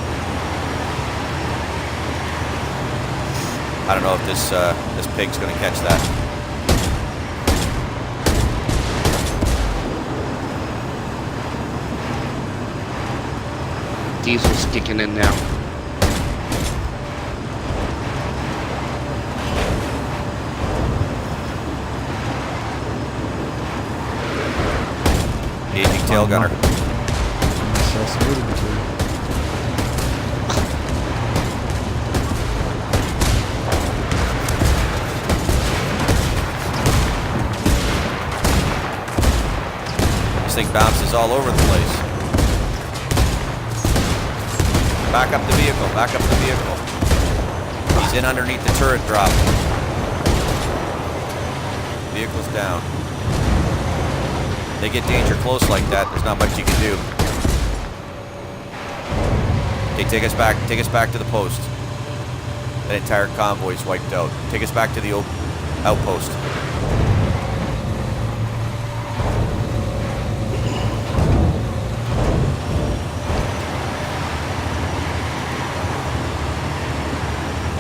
I don't know if this pig's going to catch that. Diesel's kicking in now. Engaging tail gunner. So smooth material. This thing bounces all over the place. Back up the vehicle. Back up the vehicle. He's in underneath the turret drop. Vehicle's down. They get danger close like that, there's not much you can do. Okay, take us back to the post. That entire convoy is wiped out. Take us back to the outpost.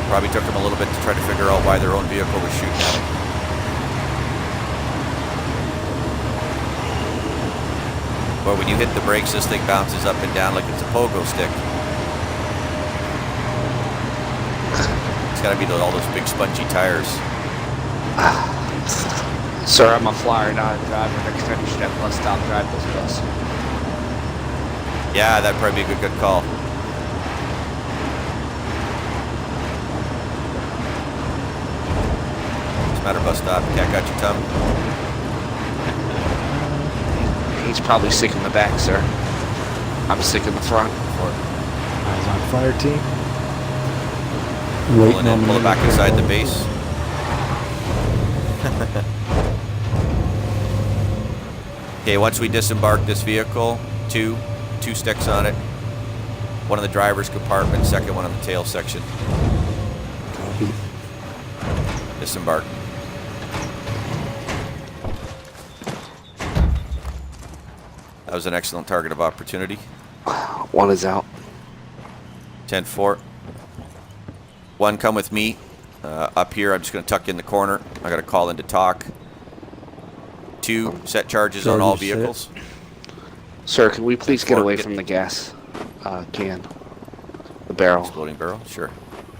Probably took them a little bit to try to figure out why their own vehicle was shooting at them. But when you hit the brakes, this thing bounces up and down like it's a pogo stick. It's got to be all those big spongy tires. Sir, I'm a flyer, not a driver. Next time you should have bus stop drive this bus. Yeah, that'd probably be a good call. What's the matter, bus stop? Cat got your tongue? He's probably sick in the back, sir. I'm sick in the front. Eyes on fire team. Pulling in, pull it back inside the base. Okay, once we disembark this vehicle, two sticks on it. One in the driver's compartment, second one on the tail section. Copy. Disembark. That was an excellent target of opportunity. One is out. 10-4. One, come with me. Up here, I'm just going to tuck in the corner. I got a call in to talk. 2, set charges on all Charges set. vehicles. Sir, can we please get Or away get- from the gas can? The barrel, Exploding barrel, sure.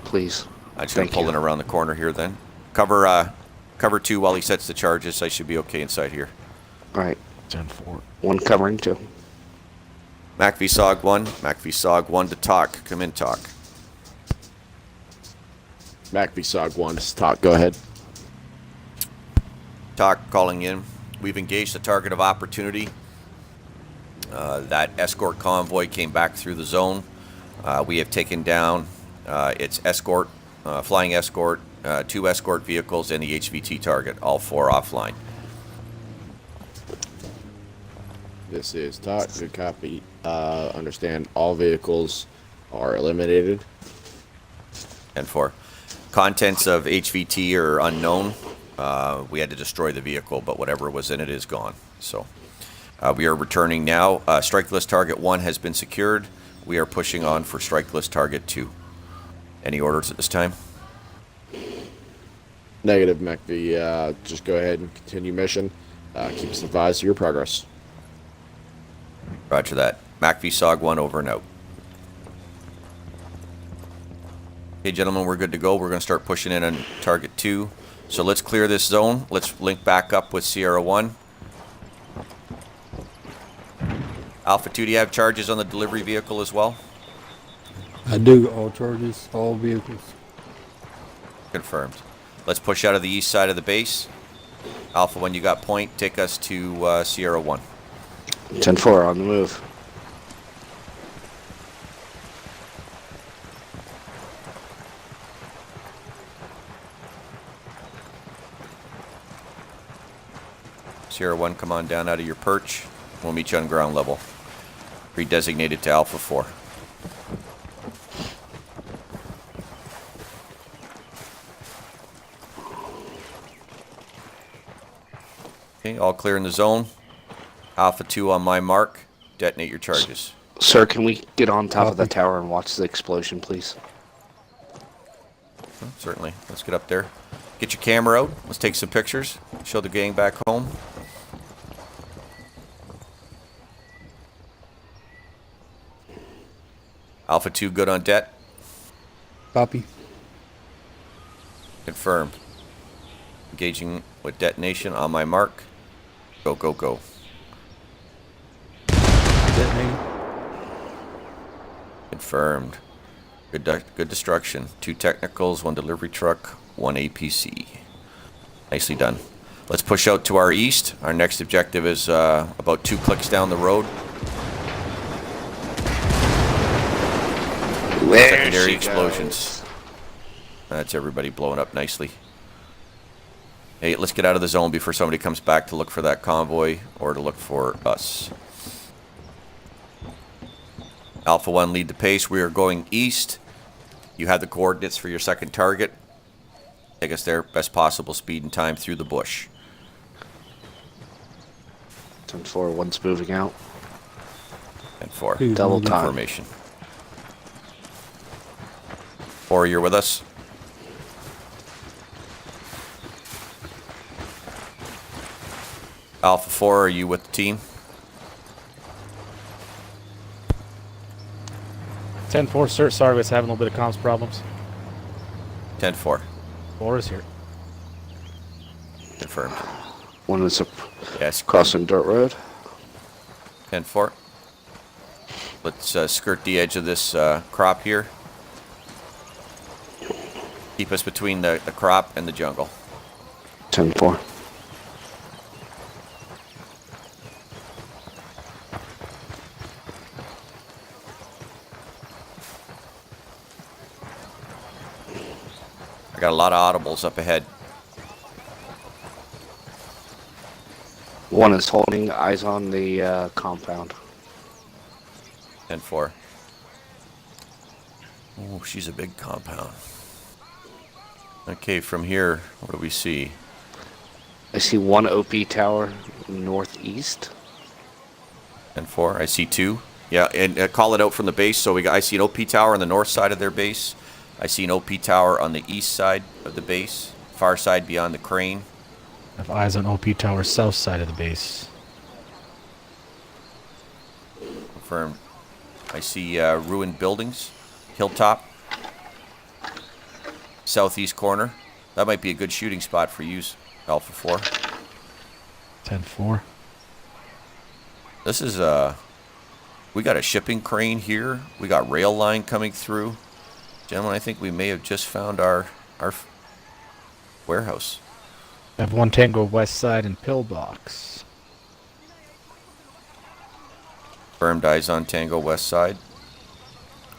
please. I'm just going Thank to pull you. in around the corner here then. Cover 2 while he sets the charges. I should be okay inside here. All right. 10-4. One covering 2. MacV-SOG 1. MacV-SOG 1 to talk. Come in, talk. MacV-SOG 1, this is Talk. Go ahead. Talk, calling in. We've engaged the target of opportunity. That escort convoy came back through the zone. We have taken down its escort, flying escort, 2 escort vehicles, and the HVT target, all 4 offline. This is Talk. Good copy. Understand all vehicles are eliminated. And 4. Contents of HVT are unknown. We had to destroy the vehicle, but whatever was in it is gone. So we are returning now. Strike list target 1 has been secured. We are pushing on for strike list target 2. Any orders at this time? Negative, MacV. Just go ahead and continue mission. Keep us advised of your progress. Roger that. MacVSOG 1 over and out. Okay, gentlemen, we're good to go. We're going to start pushing in on target 2. So let's clear this zone. Let's link back up with Sierra 1. Alpha 2, do you have charges on the delivery vehicle as well? I do. All charges, all vehicles. Confirmed. Let's push out of the east side of the base. Alpha 1, you got point. Take us to Sierra 1. 10-4 on the move. Sierra 1, come on down out of your perch. We'll meet you on ground level. Redesignated to Alpha 4. Okay, all clear in the zone. Alpha 2 on my mark. Detonate your charges. Sir, can we get on top of the Copy. tower and watch the explosion, please? Certainly. Let's get up there. Get your camera out. Let's take some pictures. Show the gang back home. Alpha 2 good on det. Copy. Confirmed. Engaging with detonation on my mark. Go, go, go. Detonating. Confirmed. Good destruction. 2 technicals, 1 delivery truck, 1 APC. Nicely done. Let's push out to our east. Our next objective is about 2 clicks down the road. There Secondary she explosions. goes. That's everybody blowing up nicely. Hey, let's get out of the zone before somebody comes back to look for that convoy or to look for us. Alpha 1, lead the pace. We are going east. You have the coordinates for your second target. Take us there, best possible speed and time through the bush. 10-4, one's moving out. And 4. Who's Double moving? time. Formation. 4, you're with us. Alpha 4, are you with the team? 10-4, sir. Sorry, we're having a little bit of comms problems. 10-4. 4 is here. Confirmed. One is up Yes, crossing dirt road. 10-4. Let's skirt the edge of this crop here. Keep us between the crop and the jungle. 10-4. I got a lot of audibles up ahead. One is holding eyes on the compound. 10-4. Oh, she's a big compound. Okay, from here, what do we see? I see one OP tower northeast. 10-4. I see 2. Yeah, and call it out from the base. So I see an OP tower on the north side of their base. I see an OP tower on the east side of the base. Far side beyond the crane. I have eyes on OP Tower south side of the base. Confirmed. I see ruined buildings. Hilltop. Southeast corner. That might be a good shooting spot for you, Alpha 4. 10-4. This is we got a shipping crane here. We got rail line coming through. Gentlemen, I think we may have just found our warehouse. I have 1 Tango west side and pillbox. Confirmed, eyes on Tango west side.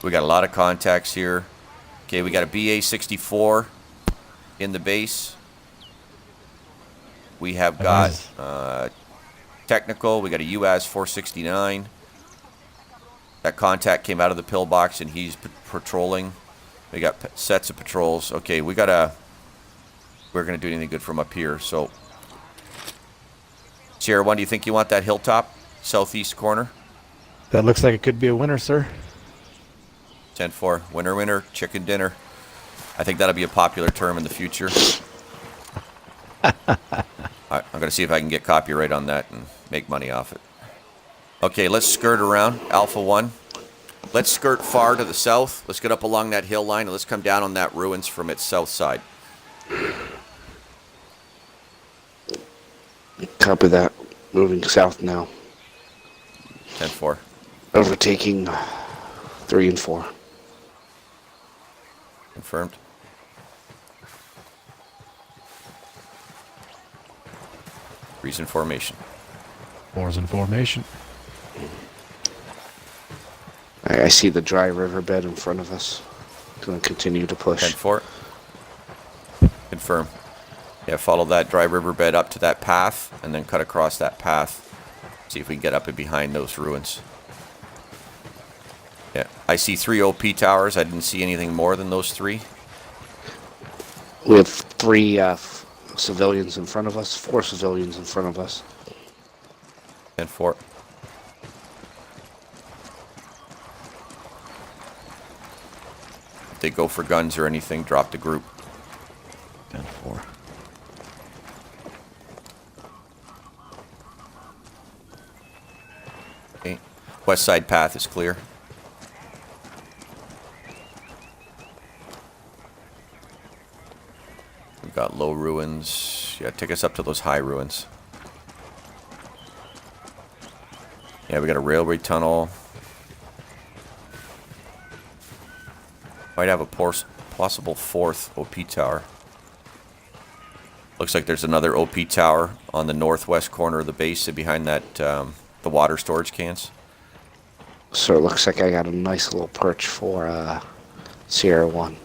We got a lot of contacts here. Okay, we got a BA-64 in the base. We have got technical. We got a UAS-469. That contact came out of the pillbox and he's patrolling. We got sets of patrols. Okay, we're gonna do anything good from up here. So, Sierra 1, do you think you want that hilltop southeast corner? That looks like it could be a winner, sir. 10-4. Winner, winner, chicken dinner. I think that'll be a popular term in the future. I'm going to see if I can get copyright on that and make money off it. Okay, let's skirt around. Alpha 1. Let's skirt far to the south. Let's get up along that hill line and let's come down on that ruins from its south side. Copy that. Moving south now. 10-4. Overtaking 3 and 4. Confirmed. Reason formation. 4's in formation. I see the dry riverbed in front of us. Going to continue to push. 10-4. Confirm. Yeah, follow that dry riverbed up to that path and then cut across that path. See if we can get up and behind those ruins. Yeah, I see 3 OP towers. I didn't see anything more than those 3. We have 3 civilians in front of us, 4 civilians in front of us. 10-4. If they go for guns or anything, drop the group. 10-4. Okay. West side path is clear. We've got low ruins. Yeah, take us up to those high ruins. Yeah, we got a railway tunnel. Might have a possible 4th OP tower. Looks like there's another OP tower on the northwest corner of the base behind that the water storage cans. So it looks like I got a nice little perch for Sierra 1.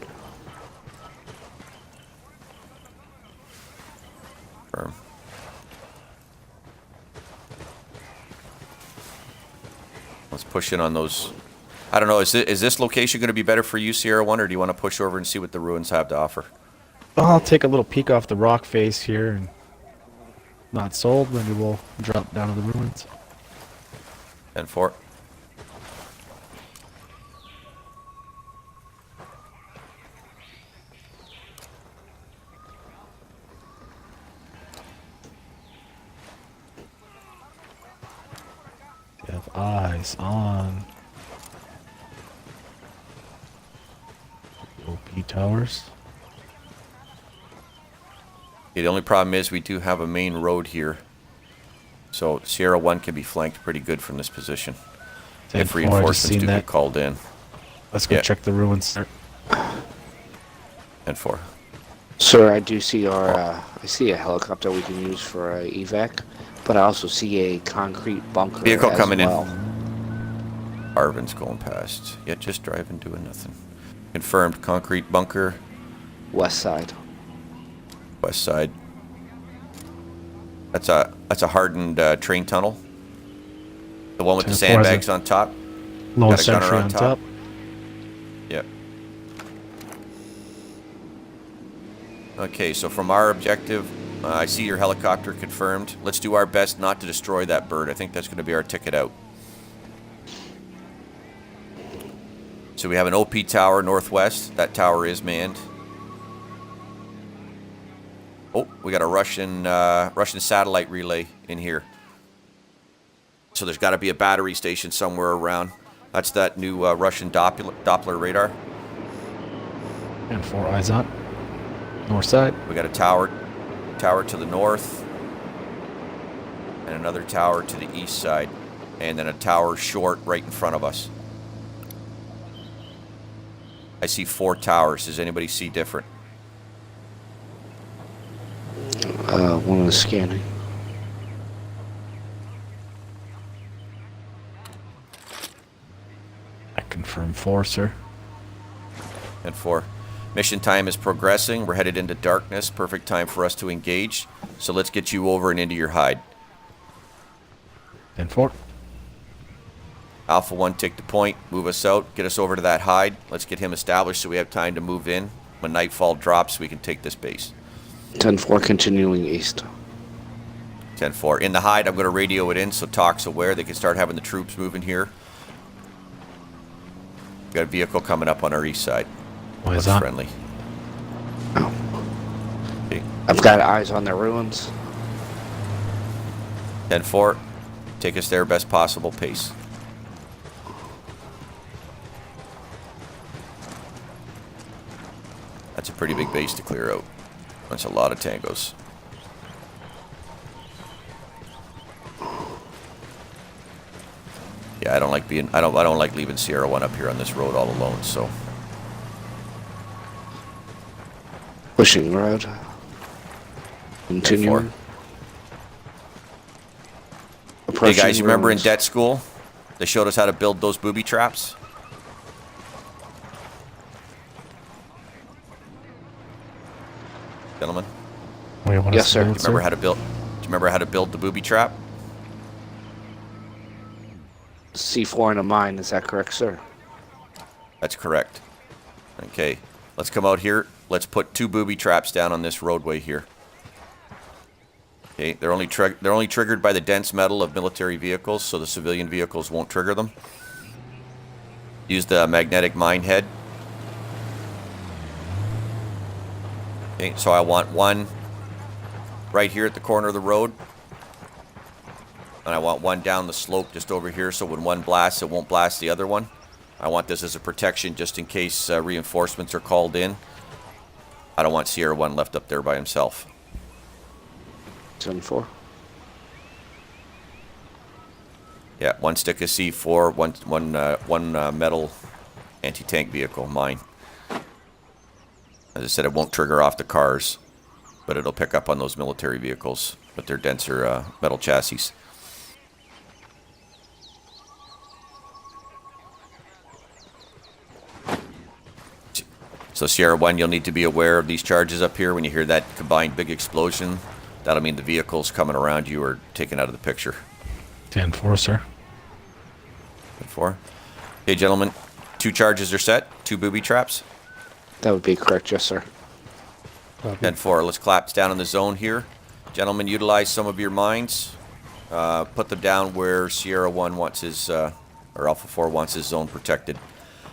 Firm. Let's push in on those. I don't know, is this location going to be better for you, Sierra 1, or do you want to push over and see what the ruins have to offer? Well, I'll take a little peek off the rock face here, and not sold, maybe we'll drop down to the ruins. 10-4. We have eyes on OP towers. Yeah, the only problem is we do have a main road here. So Sierra 1 can be flanked pretty good from this position. If 10-4, I just reinforcements seen do that. get called in. Let's go Yeah. check the ruins. 10-4. Sir, I do see I see a helicopter we can use for evac, but I also see a concrete bunker Vehicle as coming in. well. Arvin's going past. Yeah, just driving, doing nothing. Confirmed. Concrete bunker. West side. West side. That's a hardened train tunnel. The one with the 10-4 has sandbags on top. Lone Got a gunner sentry on on top. top. Yep. Okay, so from our objective, I see your helicopter confirmed. Let's do our best not to destroy that bird. I think that's going to be our ticket out. So we have an OP tower northwest. That tower is manned. Oh, we got a Russian satellite relay in here. So there's got to be a battery station somewhere around. That's that new Russian Doppler radar. And 4 eyes on. North side. We got a tower to the north, and another tower to the east side, and then a tower short right in front of us. I see 4 towers. Does anybody see different? One is scanning. I confirm 4, sir. And 4. Mission time is progressing. We're headed into darkness. Perfect time for us to engage. So let's get you over and into your hide. And 4. Alpha 1, take the point. Move us out. Get us over to that hide. Let's get him established so we have time to move in. When nightfall drops, we can take this base. 10-4 continuing east. 10-4. In the hide, I'm going to radio it in so TOC's aware. They can start having the troops moving here. We've got a vehicle coming up on our east side. Eyes Looks on. friendly. Okay. I've got eyes on the ruins. 10-4. Take us there best possible pace. That's a pretty big base to clear out. That's a lot of tangos. Yeah, I don't like being I don't like leaving Sierra 1 up here on this road all alone, so Pushing road. Continuing. Hey guys, you remember in roads. debt school? They showed us how to build those booby traps? Gentlemen, Wait, what Yes, is sir. the Do build, do you remember how to build the booby trap? C4 in a mine, is that correct, sir? That's correct. Okay, let's come out here. Let's put 2 booby traps down on this roadway here. Okay, they're only triggered by the dense metal of military vehicles, so the civilian vehicles won't trigger them. Use the magnetic mine head. Okay, so I want one right here at the corner of the road. And I want one down the slope just over here, so when one blasts, it won't blast the other one. I want this as a protection just in case reinforcements are called in. I don't want Sierra 1 left up there by himself. 10-4. Yeah, one stick of C4, one metal anti-tank vehicle, mine. As I said, it won't trigger off the cars, but it'll pick up on those military vehicles with their denser metal chassis. So Sierra 1, you'll need to be aware of these charges up here. When you hear that combined big explosion, that'll mean the vehicles coming around you are taken out of the picture. 10-4, sir. 4. Okay, gentlemen, 2 charges are set, 2 booby traps. That would be correct, yes, sir. Copy. 10-4, let's collapse down in the zone here. Gentlemen, utilize some of your mines. Put them down where Sierra 1 wants his, or Alpha 4 wants his zone protected.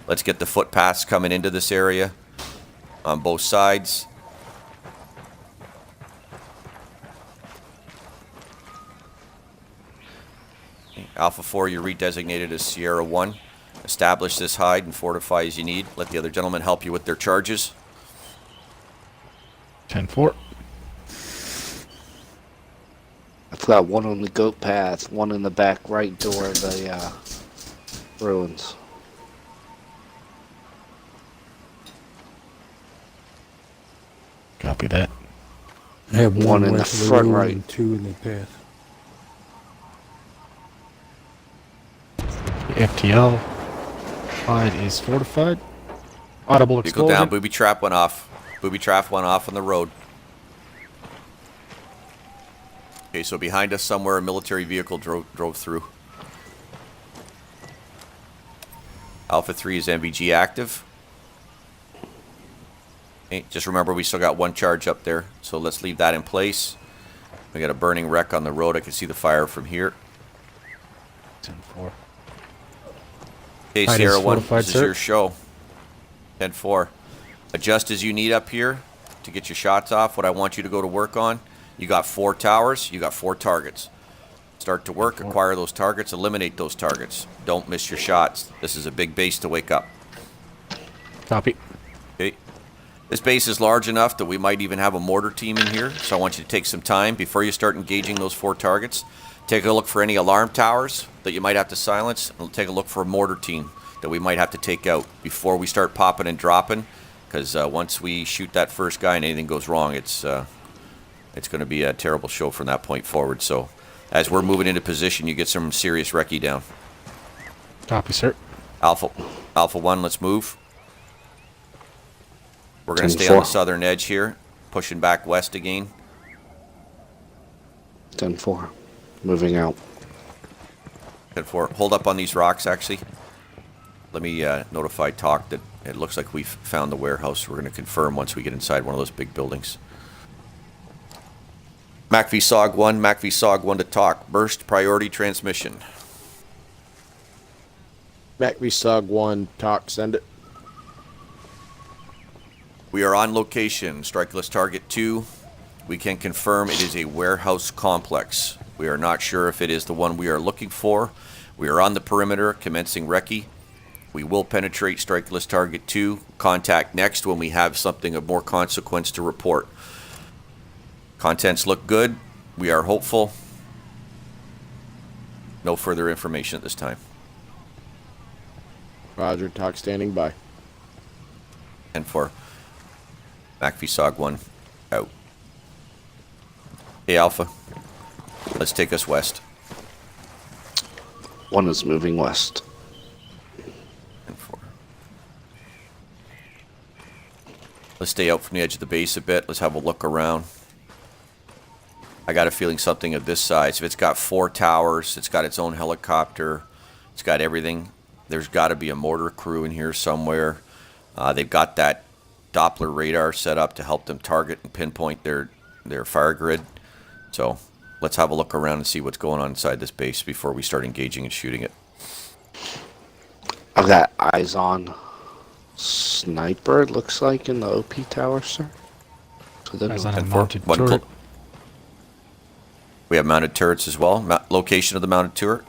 Let's get the footpaths coming into this area on both sides. Alpha 4, you're redesignated as Sierra 1. Establish this hide and fortify as you need. Let the other gentlemen help you with their charges. 10-4. I've got one on the goat path, one in the back right door of the ruins. Copy that. I have One one in the west of the front road right. and 2 in the path. The FTL hide is fortified. Audible You go down, explosion. booby trap went off. Booby trap went off on the road. Okay, so behind us somewhere a military vehicle drove through. Alpha 3 is MVG active. Okay, just remember we still got 1 charge up there, so let's leave that in place. We got a burning wreck on the road. I can see the fire from here. 10-4. Okay, Hide is Sierra 1, fortified, this is sir. your show. 10-4. Adjust as you need up here to get your shots off. What I want you to go to work on, you got 4 towers, you got 4 targets. Start to work, acquire those targets, eliminate those targets. Don't miss your shots. This is a big base to wake up. Copy. Okay. This base is large enough that we might even have a mortar team in here, so I want you to take some time before you start engaging those 4 targets. Take a look for any alarm towers that you might have to silence, and take a look for a mortar team that we might have to take out before we start popping and dropping, because once we shoot that first guy and anything goes wrong, it's going to be a terrible show from that point forward. So as we're moving into position, you get some serious recce down. Copy, sir. Alpha 1, let's move. We're going to stay on the 10-4. southern edge here, pushing back west again. 10-4. Moving out. 10-4. Hold up on these rocks, actually. Let me notify TAC that it looks like we've found the warehouse. We're going to confirm once we get inside one of those big buildings. MACV SOG 1 to TAC. Burst priority transmission. MacVSOG 1, talk, send it. We are on location. Strike list target 2. We can confirm it is a warehouse complex. We are not sure if it is the one we are looking for. We are on the perimeter, commencing recce. We will penetrate strike list target 2. Contact next when we have something of more consequence to report. Contents look good. We are hopeful. No further information at this time. Roger, talk standing by. And for MacVSOG 1 out. Hey, Alpha. Let's take us west. 1 is moving west. And 4. Let's stay out from the edge of the base a bit. Let's have a look around. I got a feeling something of this size. If it's got 4 towers, it's got its own helicopter, it's got everything. There's got to be a mortar crew in here somewhere. They've got that Doppler radar set up to help them target and pinpoint their fire grid. So let's have a look around and see what's going on inside this base before we start engaging and shooting it. I've got eyes on sniper, it looks like, in the OP tower, sir. So then Eyes on a 10-4. mounted One turret. We have mounted turrets as well. Location of the mounted turret?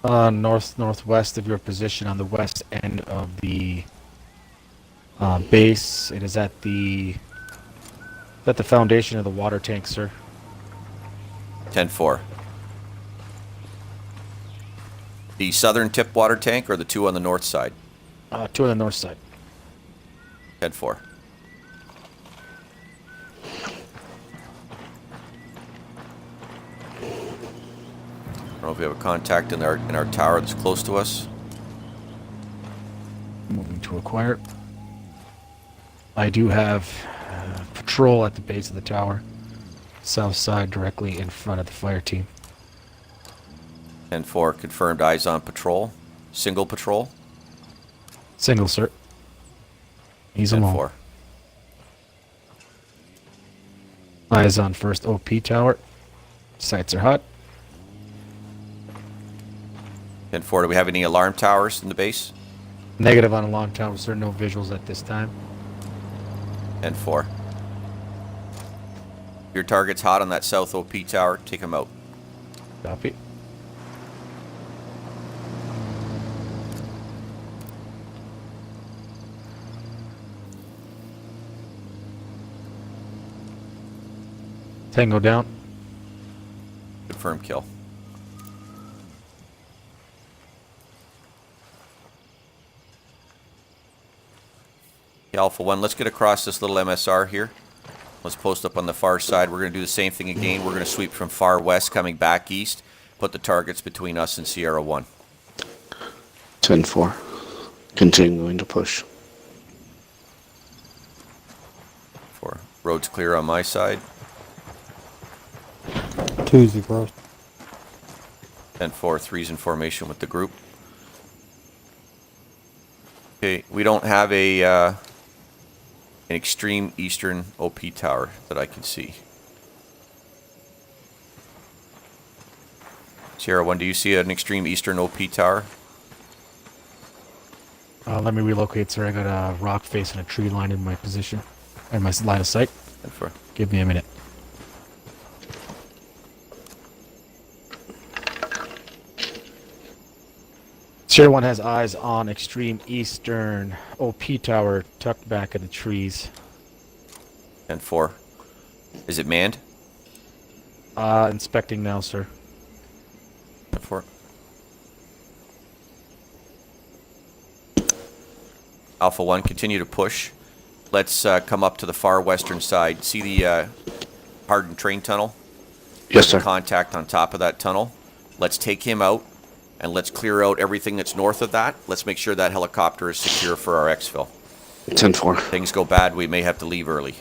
Northwest of your position on the west end of the base. It is at the foundation of the water tank, sir. 10-4. The southern tip water tank or the 2 on the north side? 2 on the north side. 10-4. I don't know if we have a contact in our tower that's close to us. Moving to acquire. I do have patrol at the base of the tower. South side, directly in front of the fire team. 10-4, confirmed eyes on patrol. Single patrol. Single, sir. He's alone. 10-4. Eyes on first OP tower. Sights are hot. 10-4, do we have any alarm towers in the base? Negative on alarm tower, sir. No visuals at this time. 10-4. Your target's hot on that south OP tower. Take him out. Copy. Tango down. Confirm kill. Alpha 1, let's get across this little MSR here. Let's post up on the far side. We're going to do the same thing again. We're going to sweep from far west, coming back east. Put the targets between us and Sierra 1. 10-4. Continuing to push. 4. Road's clear on my side. 2's across. 10-4, 3's in formation with the group. Okay, we don't have an extreme eastern OP tower that I can see. Sierra 1, do you see an extreme eastern OP tower? Let me relocate, sir. I got a rock face and a tree line in my position. In my line of sight. 10-4. Give me a minute. Sierra 1 has eyes on extreme eastern OP tower tucked back in the trees. 10-4. Is it manned? Inspecting now, sir. 10-4. Alpha 1, continue to push. Let's come up to the far western side. See the hardened train tunnel? Yes, sir. Contact on top of that tunnel. Let's take him out, and let's clear out everything that's north of that. Let's make sure that helicopter is secure for our exfil. 10-4. Things go bad, we may have to leave early.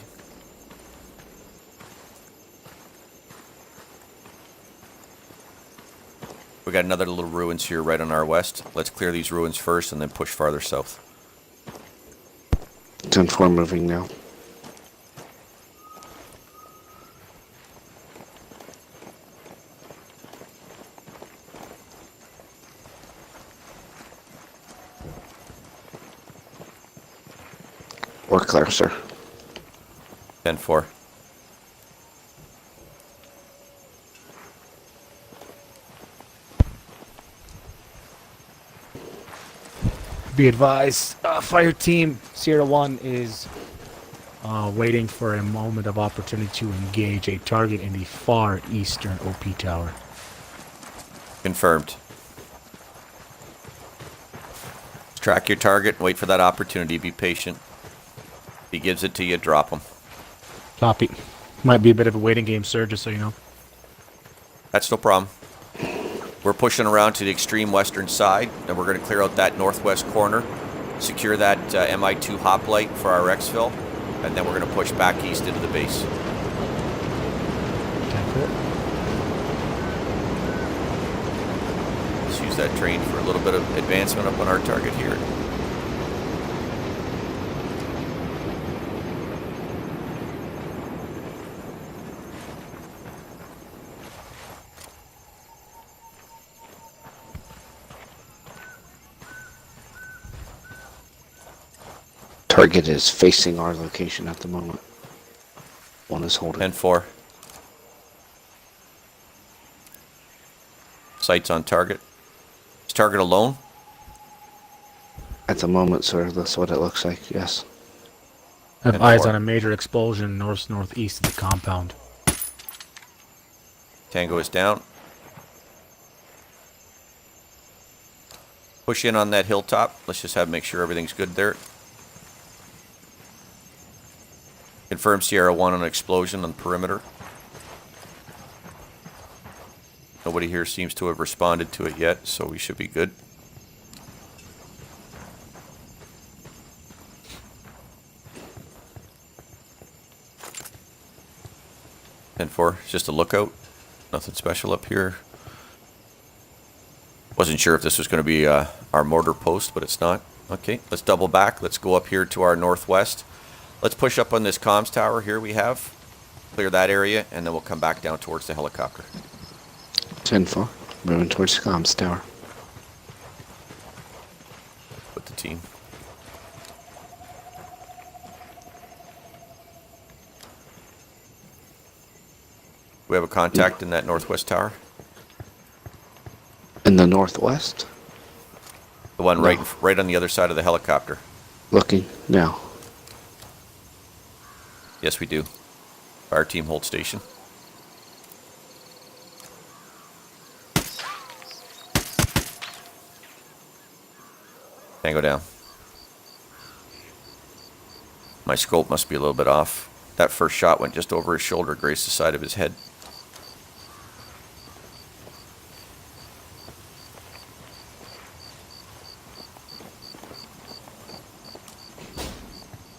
We got another little ruins here right on our west. Let's clear these ruins first and then push farther south. 10-4 moving now. We're clear, sir. 10-4. Be advised, fire team Sierra 1 is waiting for a moment of opportunity to engage a target in the far eastern OP tower. Confirmed. Track your target, wait for that opportunity, be patient. If he gives it to you, drop him. Copy. Might be a bit of a waiting game, sir, just so you know. That's no problem. We're pushing around to the extreme western side, and we're going to clear out that northwest corner, secure that MI2 hoplite for our exfil, and then we're going to push back east into the base. 10-4. Let's use that train for a little bit of advancement up on our target here. Target is facing our location at the moment. One is holding. 10-4. Sights on target. Is target alone? At the moment, sir, that's what it looks like, yes. I have 10-4. eyes on a major explosion northeast of the compound. Tango is down. Push in on that hilltop. Let's just make sure everything's good there. Confirm Sierra 1 on an explosion on the perimeter. Nobody here seems to have responded to it yet, so we should be good. And 4, just a lookout. Nothing special up here. Wasn't sure if this was going to be our mortar post, but it's not. Okay, let's double back. Let's go up here to our northwest. Let's push up on this comms tower here we have. Clear that area, and then we'll come back down towards the helicopter. 10-4. Moving towards the comms tower. With the team. We have a contact in that northwest tower. In the northwest? The one No. right on the other side of the helicopter. Looking now. Yes, we do. Fire team, hold station. Tango down. My scope must be a little bit off. That first shot went just over his shoulder, grazed the side of his head.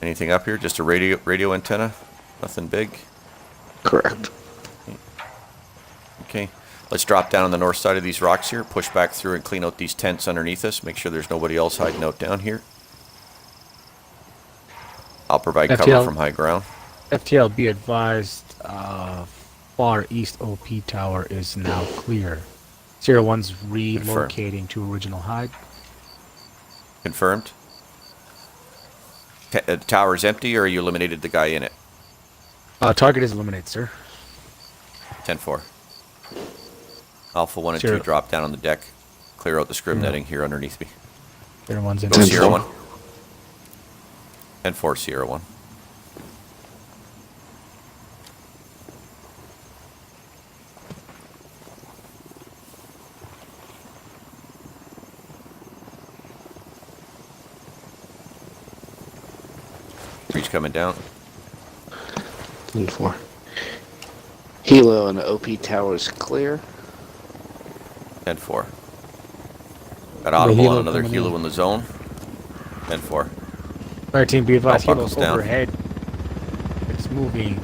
Anything up here? Just a radio antenna? Nothing big? Correct. Okay. Let's drop down on the north side of these rocks here, push back through and clean out these tents underneath us. Make sure there's nobody else hiding out down here. I'll provide cover FTL. from high ground. FTL, be advised, far east OP tower is now clear. Sierra 1's relocating to original hide. Confirmed. The tower is empty, or you eliminated the guy in it? Target is eliminated, sir. 10-4. Alpha 1 and Sierra. 2 drop down on the deck. Clear out the scrim netting here underneath me. Sierra 1's in. Go Sierra 1. 10-4, Sierra 1. Breach coming down. 10-4. Helo and the OP tower is clear. 10-4. Got audible on helo another coming helo in. in the zone. 10-4. Fire team, be advised, Belt buckles Helo's down. overhead. It's moving.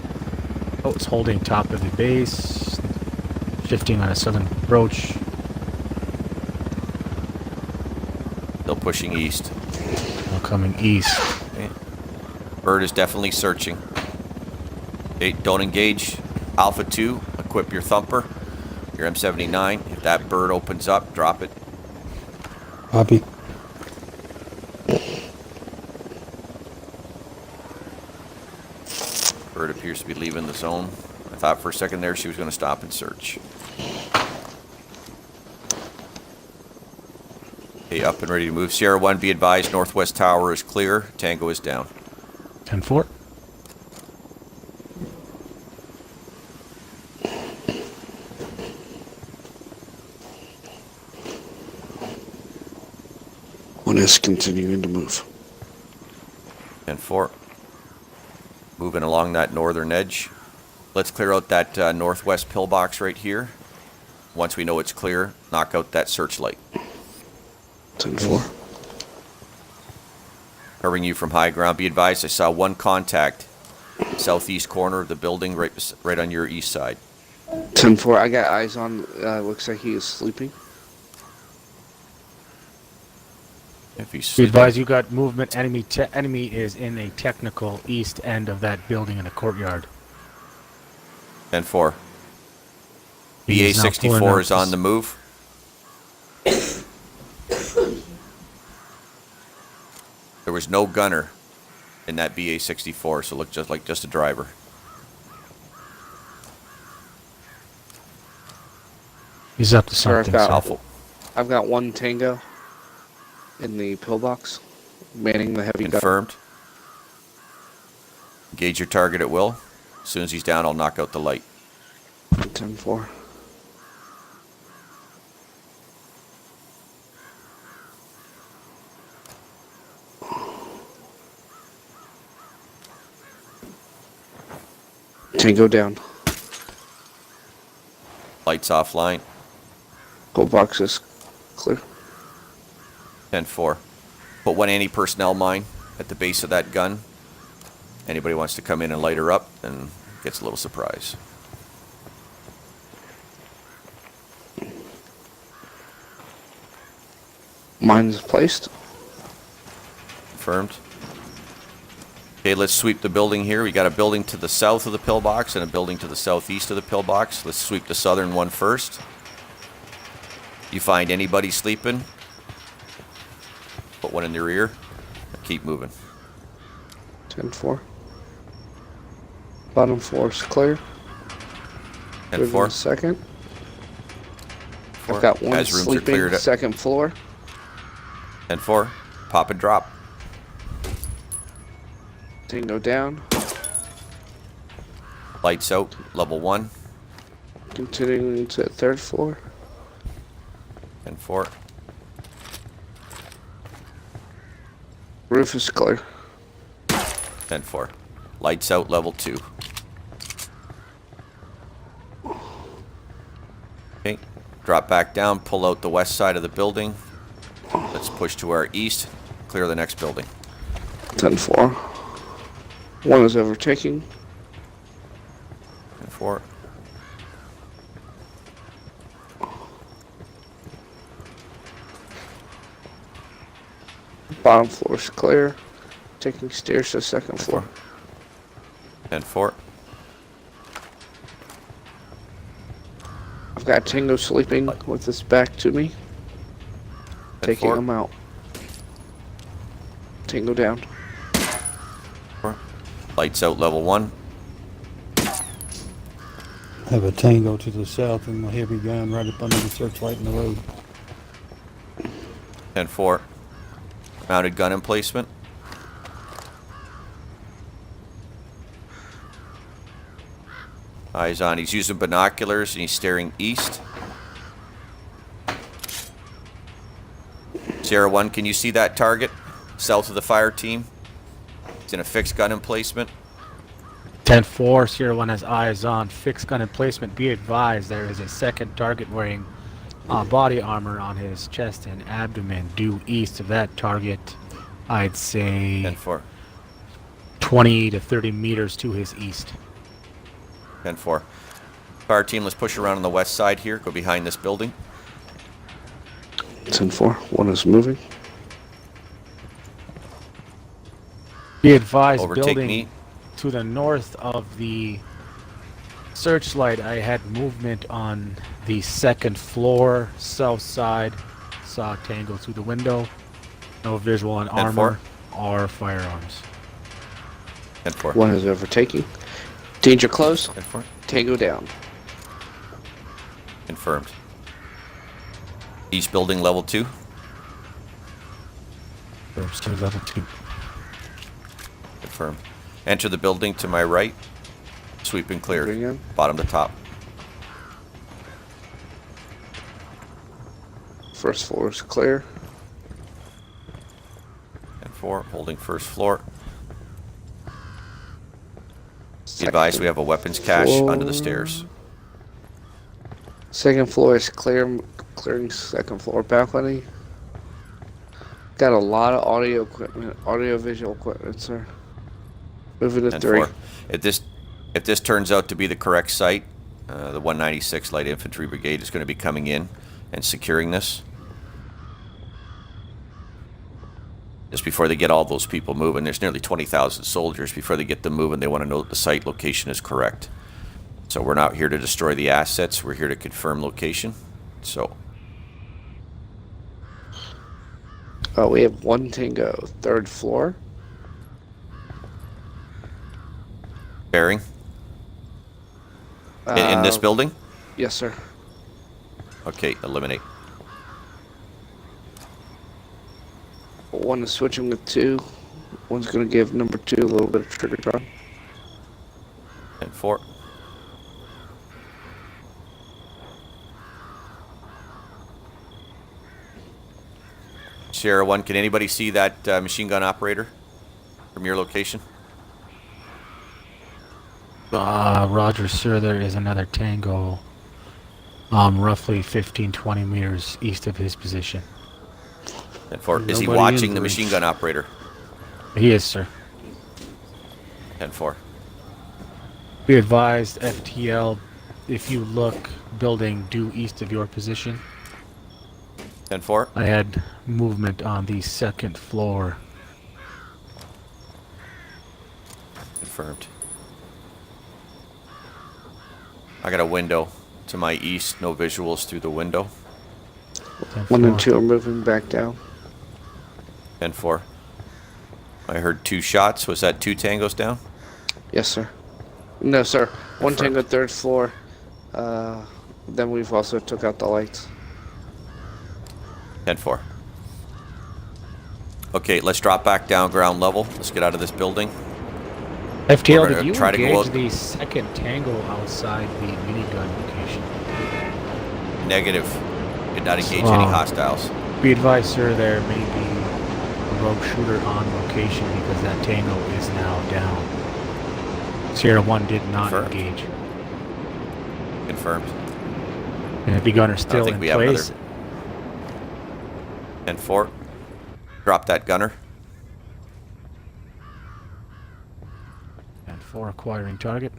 Oh, it's holding top of the base. Shifting on a southern approach. Still pushing east. Now coming east. Okay. Bird is definitely searching. Okay, don't engage. Alpha 2, equip your thumper. Your M79. If that bird opens up, drop it. Copy. Bird appears to be leaving the zone. I thought for a second there she was going to stop and search. Okay, up and ready to move. Sierra 1, be advised, northwest tower is clear. Tango is down. 10-4. One is continuing to move. 10-4. Moving along that northern edge. Let's clear out that northwest pillbox right here. Once we know it's clear, knock out that searchlight. 10-4. Covering you from high ground. Be advised, I saw one contact. Southeast corner of the building, right on your east side. 10-4. I got eyes on. Looks like he is sleeping. If he's Be sleeping. advised, you got movement. Enemy is in a technical east end of that building in the courtyard. 10-4. He's now pulling BA-64 up is on this- the move. There was no gunner in that BA-64, so it looked just like just a driver. He's up to Sir, something. got- Alpha. I've got one Tango in the pillbox, manning the heavy gun. Confirmed. Engage your target at will. As soon as he's down, I'll knock out the light. 10-4. Tango down. Lights offline. Pillbox is clear. 10-4. Put one anti-personnel mine at the base of that gun. Anybody wants to come in and light her up, and gets a little surprise. Mine's placed. Confirmed. Okay, let's sweep the building here. We got a building to the south of the pillbox and a building to the southeast of the pillbox. Let's sweep the southern one first. You find anybody sleeping, put one in their ear, and keep moving. 10-4. Bottom floor is clear. And Moving 4. a second. Four. I've got one As rooms are sleeping, cleared up. second floor. And 4. Pop and drop. Tango down. Lights out. Level 1. Continuing to third floor. And 4. Roof is clear. And 4. Lights out. Level 2. Okay. Drop back down. Pull out the west side of the building. Let's push to our east. Clear the next building. 10-4. One is overtaking. And 4. Bottom floor is clear. Taking stairs to the second And floor. 4. And 4. I've got Tango sleeping with his back to me. And Taking 4. him out. Tango down. 4. Lights out. Level 1. Have a Tango to the south and a heavy gun right up under the searchlight in the road. And 4. Mounted gun emplacement. Eyes on. He's using binoculars and he's staring east. Sierra 1, can you see that target? South of the fire team. It's in a fixed gun emplacement. 10-4. Sierra 1 has eyes on. Fixed gun emplacement. Be advised, there is a second target wearing body armor on his chest and abdomen due east of that target. I'd say 10-4. 20 to 30 meters to his east. 10-4. Fire team, let's push around on the west side here. Go behind this building. 10-4. One is moving. Be advised, Overtake building me. to the north of the searchlight, I had movement on the second floor, south side. Saw Tango through the window. No visual on 10-4. armor or firearms. 10-4. One is overtaking. Danger close. 10-4. Tango down. Confirmed. East building level 2. Confirm, sir, level 2. Confirm. Enter the building to my right. Sweep and Bring clear. in. Bottom to top. First floor is clear. 10-4, holding first floor. Be advised we have a weapons cache under the stairs. Second floor is clear. Clearing second floor balcony. Got a lot of audio equipment, audio visual equipment, sir. Moving to 3. 10-4. If this turns out to be the correct site, the 196 Light Infantry Brigade is going to be coming in and securing this. Just before they get all those people moving, there's nearly 20,000 soldiers. Before they get them moving, they want to know that the site location is correct. So we're not here to destroy the assets. We're here to confirm location. So We have 1 Tango, 3rd floor. bearing in this building. Yes, sir. Okay, eliminate. 1 is switching with 2. 1's going to give number 2 a little bit of trigger time. 10-4. Sierra 1, can anybody see that machine gun operator from your location? Roger, sir, there is another Tango roughly 15-20 meters east of his position. 10-4. Is he Nobody watching in the range. machine gun operator? He is, sir. 10-4. Be advised, FTL, if you look, building due east of your position, 10-4. I had movement on the 2nd floor. Confirmed. I got a window to my east, no visuals through the window. 1 and 10-4. 2 are moving back down. 10-4. I heard 2 shots. Was that 2 tangos down? Yes, sir. No, sir. 1 Confirmed. Tango, 3rd floor. Then we've also took out the lights. 10-4. Okay, let's drop back down ground level. Let's get out of this building. FTL, We're did gonna you try to go engage out- the 2nd Tango outside the minigun location? Negative. Did not engage any hostiles. Be advised, sir, there may be a rogue shooter on location because that Tango is now down. Sierra 1 did not Confirmed. engage. Confirmed. And if the gunner's still think in we have place, 10-4. Drop that gunner. and 4 acquiring target.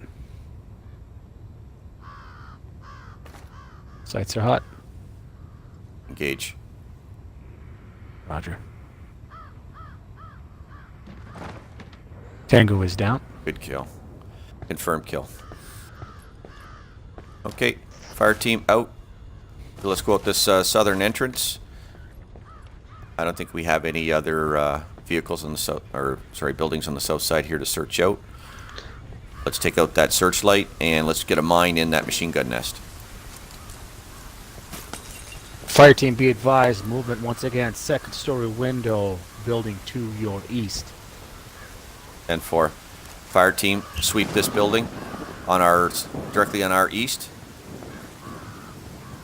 Sights are hot. Engage. Roger. Tango is down. Good kill. Confirmed kill. Okay, fire team out. So let's go out this southern entrance. I don't think we have any other vehicles on the south, or sorry, buildings on the south side here to search out. Let's take out that searchlight and let's get a mine in that machine gun nest. Fire team, be advised, movement once again, 2nd story window, building to your east. 10-4. Fire team, sweep this building on our directly on our east.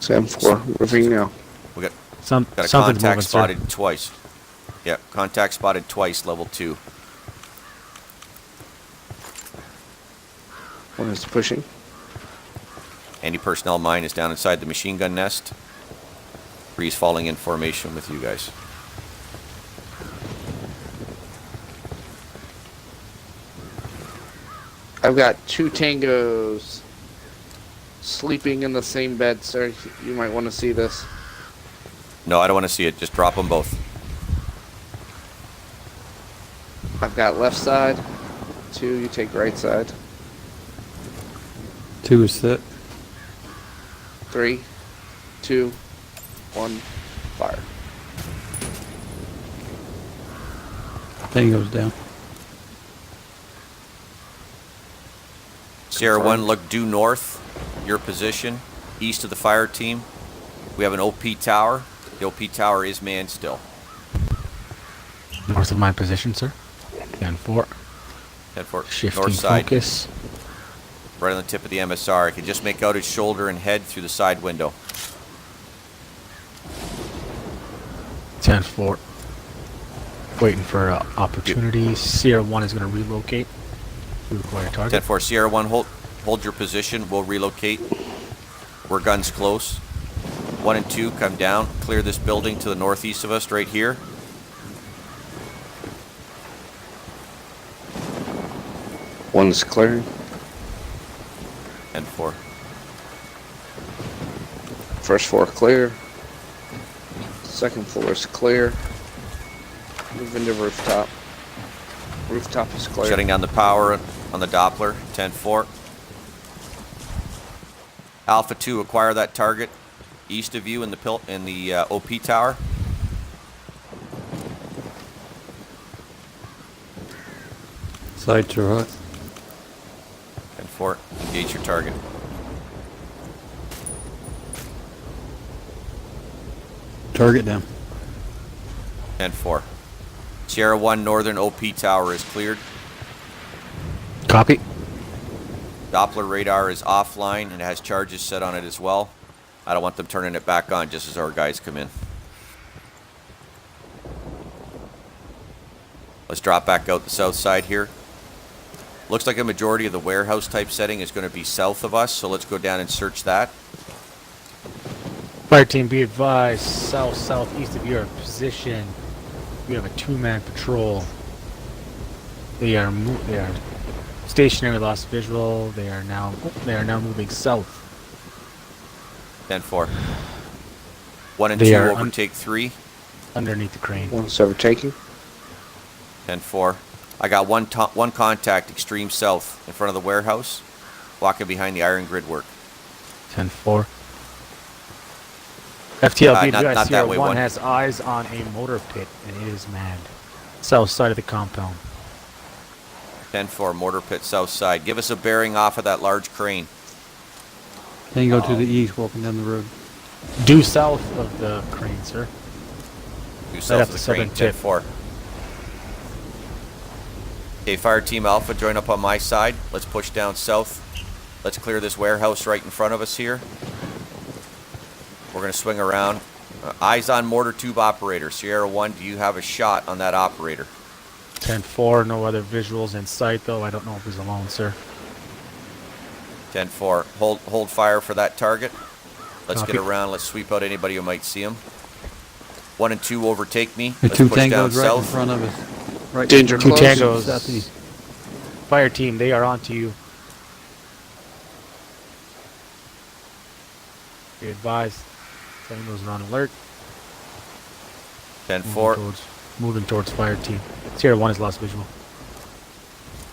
Sam 4, moving now. We got Got a something's something's contact moving, sir. spotted twice. Yeah, contact spotted twice, level 2. 1 is pushing. Anti-personnel mine is down inside the machine gun nest. 3's falling in formation with you guys. I've got 2 Tangos sleeping in the same bed, sir. You might want to see this. No, I don't want to see it. Just drop them both. I've got left side. 2, you take right side. 2 is set. 3, 2, 1, fire. Tango's down. Sierra 1, look due north, your position, east of the fire team. We have an OP tower. The OP tower is manned still. North of my position, sir. 10-4. 10-4. Shifting North side. focus. Right on the tip of the MSR. I can just make out his shoulder and head through the side window. 10-4. Waiting for opportunity. Sierra 1 is going to relocate. We require target. 10-4. Sierra 1, hold your position. We'll relocate. We're guns close. 1 and 2, come down. Clear this building to the northeast of us right here. One is clearing. 10-4. First floor clear. Second floor is clear. Moving to rooftop. Rooftop is clear. Shutting down the power on the Doppler. 10-4. Alpha 2, acquire that target east of you in the OP tower. Sights are hot. 10-4. Engage your target. Target down. 10-4. Sierra 1, northern OP tower is cleared. Copy. Doppler radar is offline and has charges set on it as well. I don't want them turning it back on just as our guys come in. Let's drop back out the south side here. Looks like a majority of the warehouse type setting is going to be south of us, so let's go down and search that. Fire team, be advised. South-southeast of your position, we have a 2-man patrol. They are stationary, lost visual. They are now moving south. 10-4. 1 and They 2 are overtake 3. Underneath the crane. One's overtaking. 10-4. I got one contact extreme south in front of the warehouse, walking behind the iron grid work. 10-4. FTL, be not advised. that Sierra way, 1 one. has eyes on a motor pit and it is manned. South side of the compound. 10-4, mortar pit south side. Give us a bearing off of that large crane. Tango to the east, walking down the road. Due south of the crane, sir. Due Right south at of the the crane. southern tip. 10-4. Okay, Fire Team Alpha, join up on my side. Let's push down south. Let's clear this warehouse right in front of us here. We're going to swing around. Eyes on mortar tube operator. Sierra 1, do you have a shot on that operator? 10-4, no other visuals in sight though. I don't know if he's alone, sir. 10-4. Hold fire for that target. Let's Copy. get around. Let's sweep out anybody who might see him. 1 and 2 overtake me. The Let's two push down tangos right in south. front of us. Right Danger Two close. tangos. Southeast. Fire team, they are on to you. Be advised. Tangos are on alert. 10-4. Moving towards fire team. Sierra 1 is lost visual.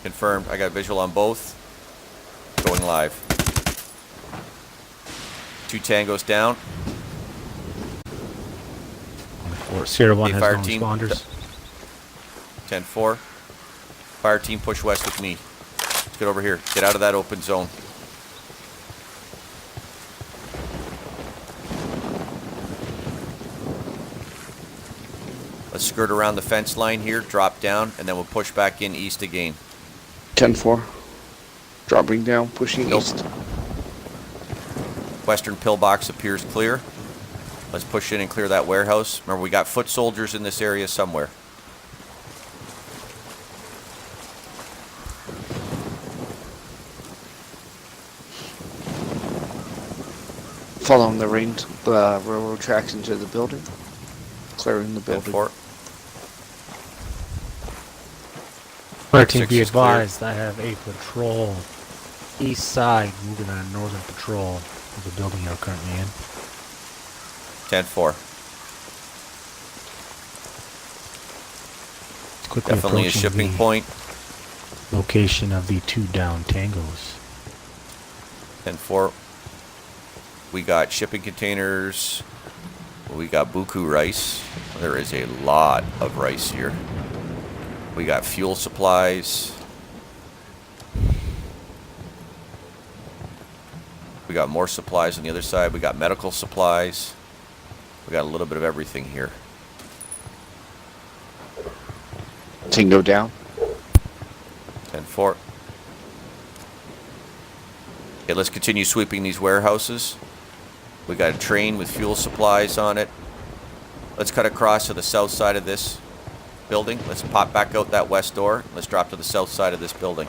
Confirmed. I got visual on both. Going live. 2 tangos down. Sierra 1 Okay, has fire no team. responders. 10-4. Fire team, push west with me. Let's get over here. Get out of that open zone. Let's skirt around the fence line here, drop down, and then we'll push back in east again. 10-4. Dropping down, pushing Nope. east. Western pillbox appears clear. Let's push in and clear that warehouse. Remember, we got foot soldiers in this area somewhere. Following the railroad tracks into the building. Clearing the building. 10-4. Fire team, 6 be is clear. advised. I have a patrol east side moving on a northern patrol of the building you're currently in. 10-4. Quickly Definitely a approaching shipping the point. location of the 2 down tangos. 10-4. We got shipping containers. We got buku rice. There is a lot of rice here. We got fuel supplies. We got more supplies on the other side. We got medical supplies. We got a little bit of everything here. Tango down. 10-4. Okay, let's continue sweeping these warehouses. We got a train with fuel supplies on it. Let's cut across to the south side of this building. Let's pop back out that west door. Let's drop to the south side of this building.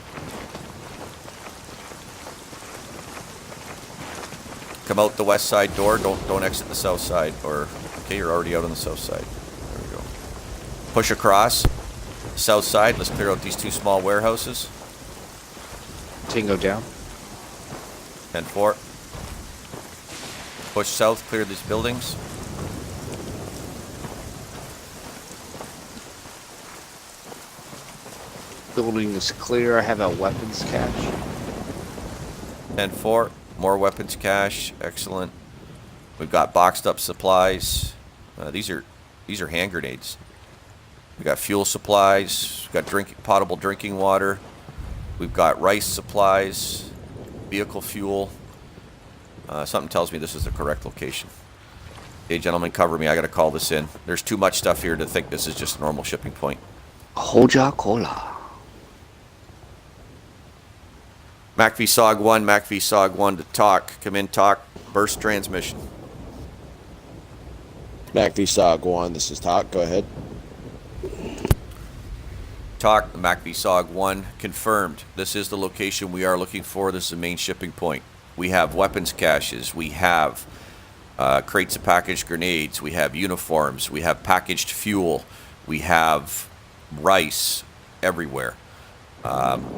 Come out the west side door. Don't exit the south side. Or okay, you're already out on the south side. There we go. Push across. South side. Let's clear out these two small warehouses. Tango down. 10-4. Push south. Clear these buildings. Building is clear. I have a weapons cache. 10-4. More weapons cache. Excellent. We've got boxed up supplies. These are hand grenades. We got fuel supplies. We've got potable drinking water. We've got rice supplies, vehicle fuel. Something tells me this is the correct location. Hey, gentlemen, cover me. I got to call this in. There's too much stuff here to think this is just a normal shipping point. Hoja Cola. MACV SOG 1, MACV SOG 1 to talk. Come in, talk. Burst transmission. MACV SOG 1, this is Talk. Go ahead. Talk, MACV SOG 1, confirmed. This is the location we are looking for. This is the main shipping point. We have weapons caches. We have crates of packaged grenades. We have uniforms. We have packaged fuel. We have rice everywhere.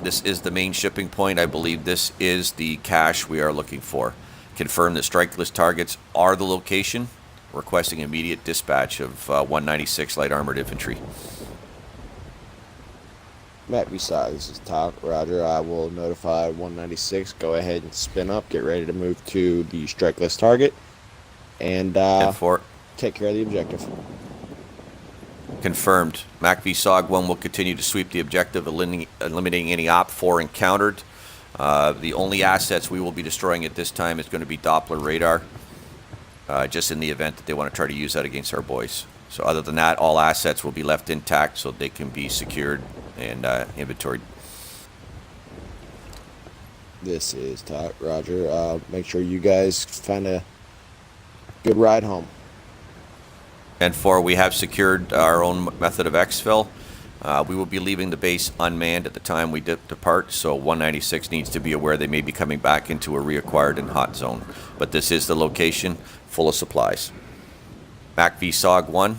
This is the main shipping point. I believe this is the cache we are looking for. Confirm that strike list targets are the location. Requesting immediate dispatch of 196 Light Armored Infantry. MACV SOG, this is Talk. Roger, I will notify 196. Go ahead and spin up. Get ready to move to the strike list target. And 10-4. take care of the objective. Confirmed. MACV SOG 1 will continue to sweep the objective, eliminating any Op 4 encountered. The only assets we will be destroying at this time is going to be Doppler radar, just in the event that they want to try to use that against our boys. So other than that, all assets will be left intact so they can be secured and inventoried. This is Talk. Roger. Make sure you guys find a good ride home. 10-4, we have secured our own method of exfil. We will be leaving the base unmanned at the time we depart, so 196 needs to be aware they may be coming back into a reacquired and hot zone. But this is the location, full of supplies. MACV SOG 1,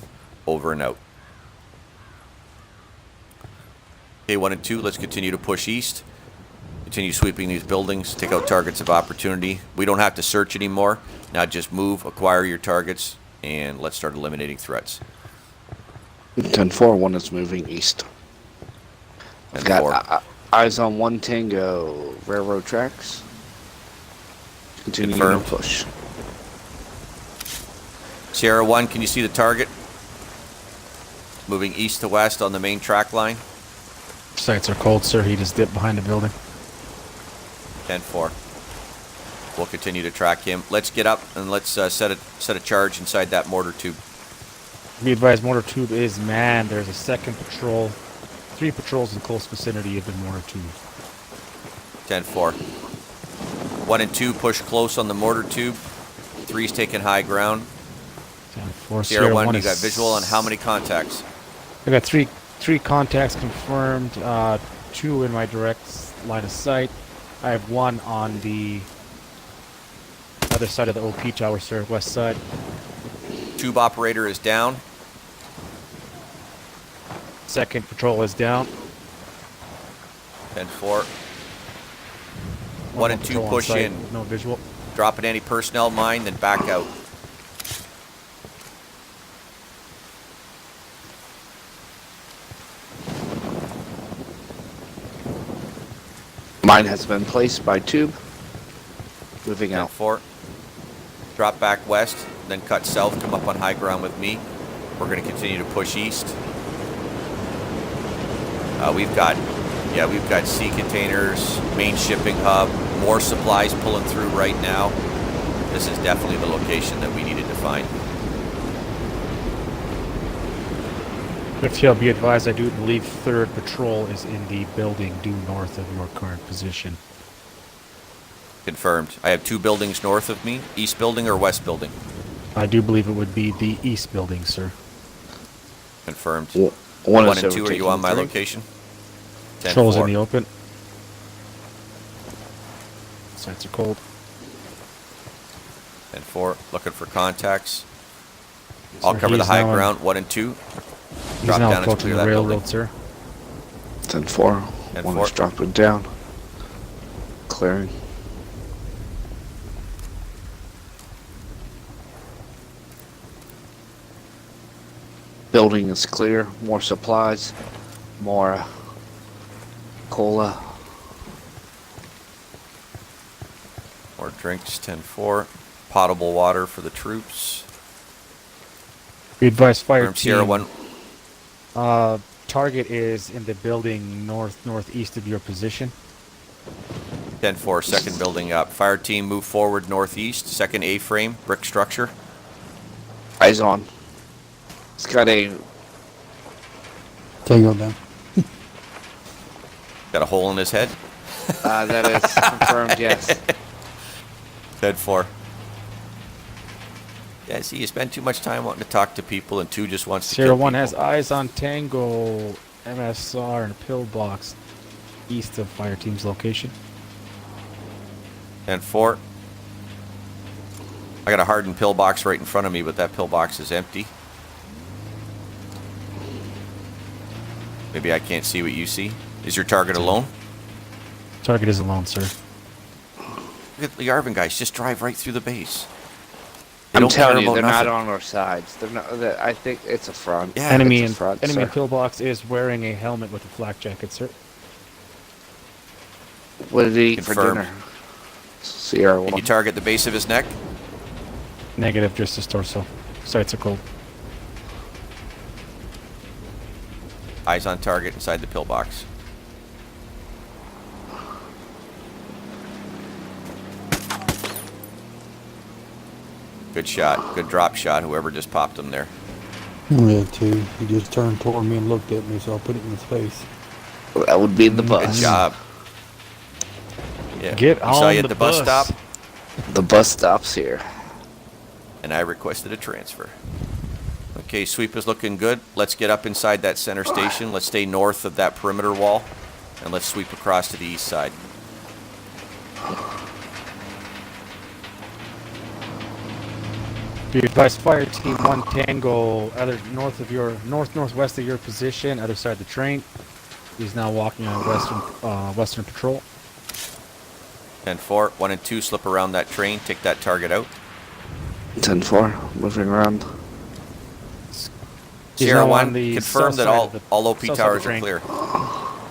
over and out. Okay, 1 and 2, let's continue to push east. Continue sweeping these buildings, take out targets of opportunity. We don't have to search anymore. Now just move, acquire your targets, and let's start eliminating threats. 10-4, one is moving east. I've 10-4. got eyes on 1 Tango railroad tracks. Continue to Confirmed. push. Sierra 1, can you see the target? Moving east to west on the main track line. Sights are cold, sir. He just dipped behind the building. 10-4. We'll continue to track him. Let's get up and let's set a charge inside that mortar tube. Be advised, mortar tube is manned. There's a second patrol. 3 patrols in close vicinity of the mortar tube. 10-4. 1 and 2 push close on the mortar tube. 3's taking high ground. 10-4. Sierra 1, you is- got visual on how many contacts? I got three contacts confirmed. 2 in my direct line of sight. I have 1 on the other side of the OP tower, sir, west side. Tube operator is down. Second patrol is down. 10-4. 1 and 2 patrol on push site, in. No visual. Drop an anti-personnel mine, then back out. Mine has been placed by tube. Moving out. 10-4. Drop back west, then cut south, come up on high ground with me. We're going to continue to push east. We've got sea containers, main shipping hub, more supplies pulling through right now. This is definitely the location that we needed to find. FTL, be advised, I do believe 3rd Patrol is in the building due north of your current position. Confirmed. I have 2 buildings north of me. East building or west building? I do believe it would be the east building, sir. Confirmed. One 1 is and 2, are you on my overtaking location? 10-4. Patrol's in the open. Sights are cold. 10-4. Looking for contacts. I'll Sir, cover the he's high now ground. 1 and 2. He's Drop now down and approaching clear the that railroad, building. sir. 10-4. 10-4. One is dropping down. Clearing. Building is clear. More supplies. More cola. More drinks. 10-4. Potable water for the troops. Be advised, fire Confirmed. Sierra team. 1. Target is in the building northeast of your position. 10-4. Second building up. Fire team move forward northeast. Second A-frame. Brick structure. Eyes on. It's got a Tango down. Got a hole in his head. that is confirmed. Yes. 10-4. Yeah, see, you spend too much time wanting to talk to people, and 2 just wants to Sierra kill 1 people. has eyes on Tango, MSR, and a pillbox east of fire team's location. 10-4. I got a hardened pillbox right in front of me, but that pillbox is empty. Maybe I can't see what you see. Is your target alone? Target is alone, sir. Look at the Yarvin guys. Just drive right through the base. They I'm don't care telling you, about they're nothing. not on our sides. They're not. I think it's a front. Yeah, enemy it's in a front, enemy in sir. pillbox is wearing a helmet with a flak jacket, sir. What did he eat for Confirmed. dinner? Sierra Did 1. you target the base of his neck? Negative, just his torso. Sights are cold. Eyes on target inside the pillbox. Good shot. Good drop shot. Whoever just popped him there. We had 2. He just turned toward me and looked at me, so I put it in his face. That would be the Good bus. job. Yeah. Get we saw on you at the the bus bus. stop, The bus stops here. and I requested a transfer. Okay, sweep is looking good. Let's get up inside that center station. Let's stay north of that perimeter wall, and let's sweep across to the east side. Be advised, fire team 1 Tango, other northwest of your position, other side of the train. He's now walking on western patrol. 10-4. 1 and 2 slip around that train. Take that target out. 10-4. Moving around. He's Sierra now 1, on the confirm south that side all, of the- all OP south side of the towers are train. clear.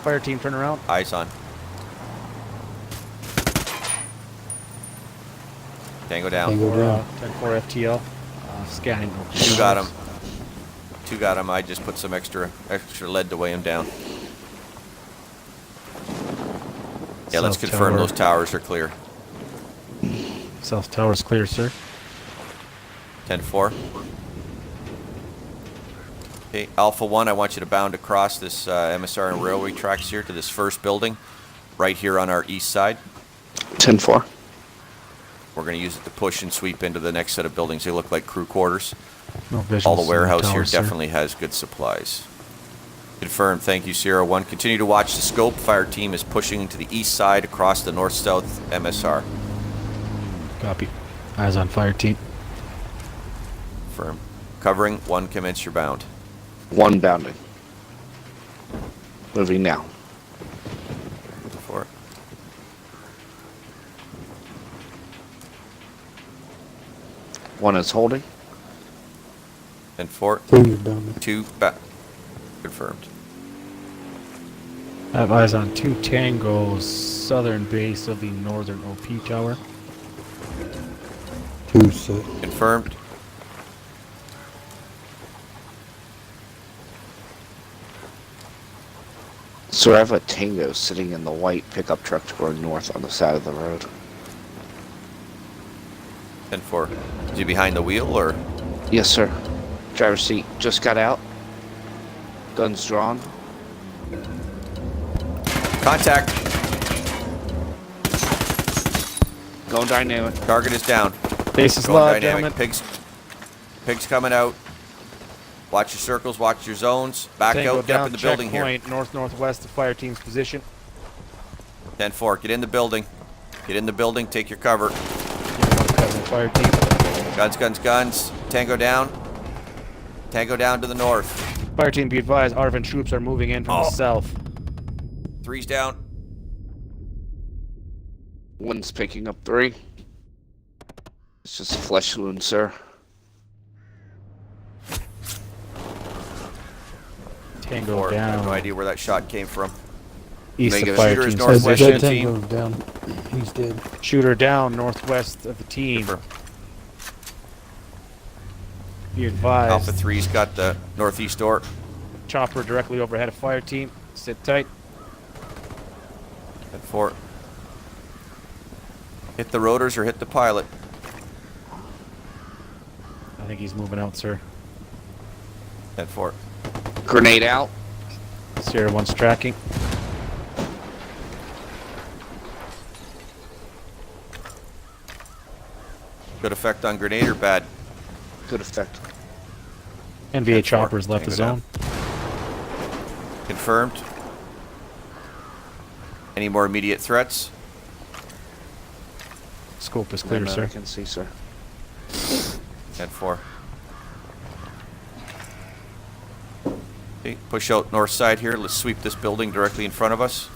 Fire team, turn around. Eyes on. Tango down. Tango. Or, down. 10-4 FTL. Scanning. 2 got him. 2 got him. I just put some extra lead to weigh him down. Yeah, let's South confirm tower. those towers are clear. South tower's clear, sir. 10-4. Okay, Alpha 1, I want you to bound across this MSR and railway tracks here to this first building, right here on our east side. 10-4. We're going to use it to push and sweep into the next set of buildings. They look like crew quarters. No visuals All the in warehouse here tower, sir. definitely has good supplies. Confirmed. Thank you, Sierra 1. Continue to watch the scope. Fire team is pushing to the east side across the north-south MSR. Copy. Eyes on fire team. Confirm. Covering. 1, commence your bound. 1 bounding. Moving now. 4. One is holding. And 4. 2 is down there. 2. Confirmed. I have eyes on 2 Tangos, southern base of the northern OP tower. 2 set. Confirmed. So I have a Tango sitting in the white pickup truck going north on the side of the road. 10-4. Is he behind the wheel or? Yes, sir. Driver's seat just got out. Guns drawn. Contact. Going dynamic. Target is down. Base is Going low, dynamic. gentlemen. Pigs coming out. Watch your circles. Watch your zones. Back Tango out. Get up down, in the building here. checkpoint, north-northwest of fire team's position. 10-4. Get in the building. Get in the building. Take your cover. Fire team. Guns, guns, guns. Tango down. Tango down to the north. Fire team, be advised, Arvin troops are moving in from the south. 3's down. One's picking up 3. It's just a flesh wound, sir. Tango 4. I have no down. idea where that shot came from. East of Negative. fire Shooter is team. north. Northwest That team. Tango's down. He's dead. Shooter down northwest of the team. Confirm. Be advised. Alpha 3's got the northeast door. Chopper directly overhead of fire team. Sit tight. 10-4. Hit the rotors or hit the pilot. I think he's moving out, sir. 10-4. Grenade out. Sierra 1's tracking. Good effect on grenade or bad? Good effect. NVA 10-4. choppers left the Tango zone. Confirmed. Any more immediate threats? Scope is clear, None that I sir. can see, sir. 10-4. Okay, push out north side here. Let's sweep this building directly in front of us.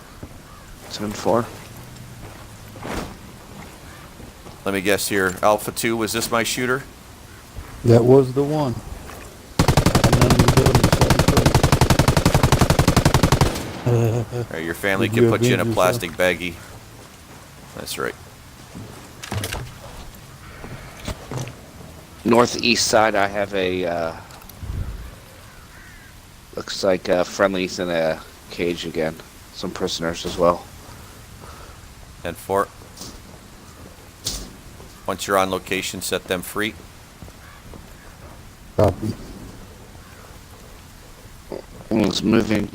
10-4. Let me guess here. Alpha 2, was this my shooter? That was the one. None of the buildings started All right, your family Did can you put you in a avenge plastic baggie. That's right. Northeast side, I have a, looks like friendlies in a cage again. Some prisoners as well. 10-4. Once you're on location, set them free. Copy. One's moving.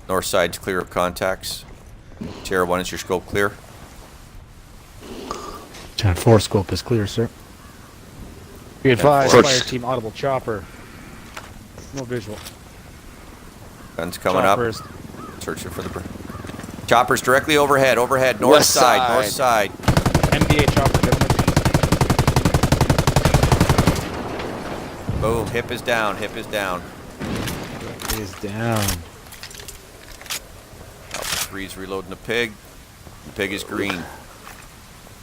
North side's clear of contacts. Sierra 1, is your scope clear? 10-4 scope is clear, sir. Be advised, First. fire team audible chopper. No visual. Guns coming Choppers. up. Searching for the... Choppers directly overhead, north West side, north side. side. NVA chopper, gentlemen. Boom, hip is down, hip is down. It is down. Alpha 3's reloading the pig. The pig is green.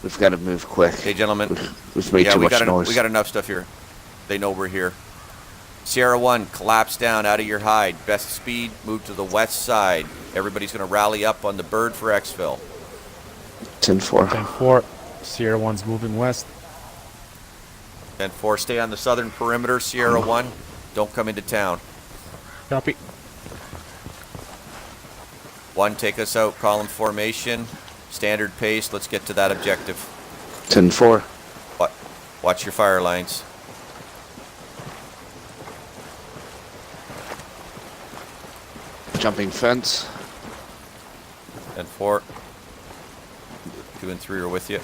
We've got to move quick. Okay, gentlemen. We've made Yeah, too we much got, noise. we got enough stuff here. They know we're here. Sierra 1, collapse down out of your hide. Best speed, move to the west side. Everybody's going to rally up on the bird for exfil. 10-4. 10-4. Sierra 1's moving west. 10-4, stay on the southern perimeter, Sierra 1. Don't come into town. Copy. 1, take us out, column formation. Standard pace, let's get to that objective. 10-4. Watch your fire lines. Jumping fence. 10-4. 2 and 3 are with you.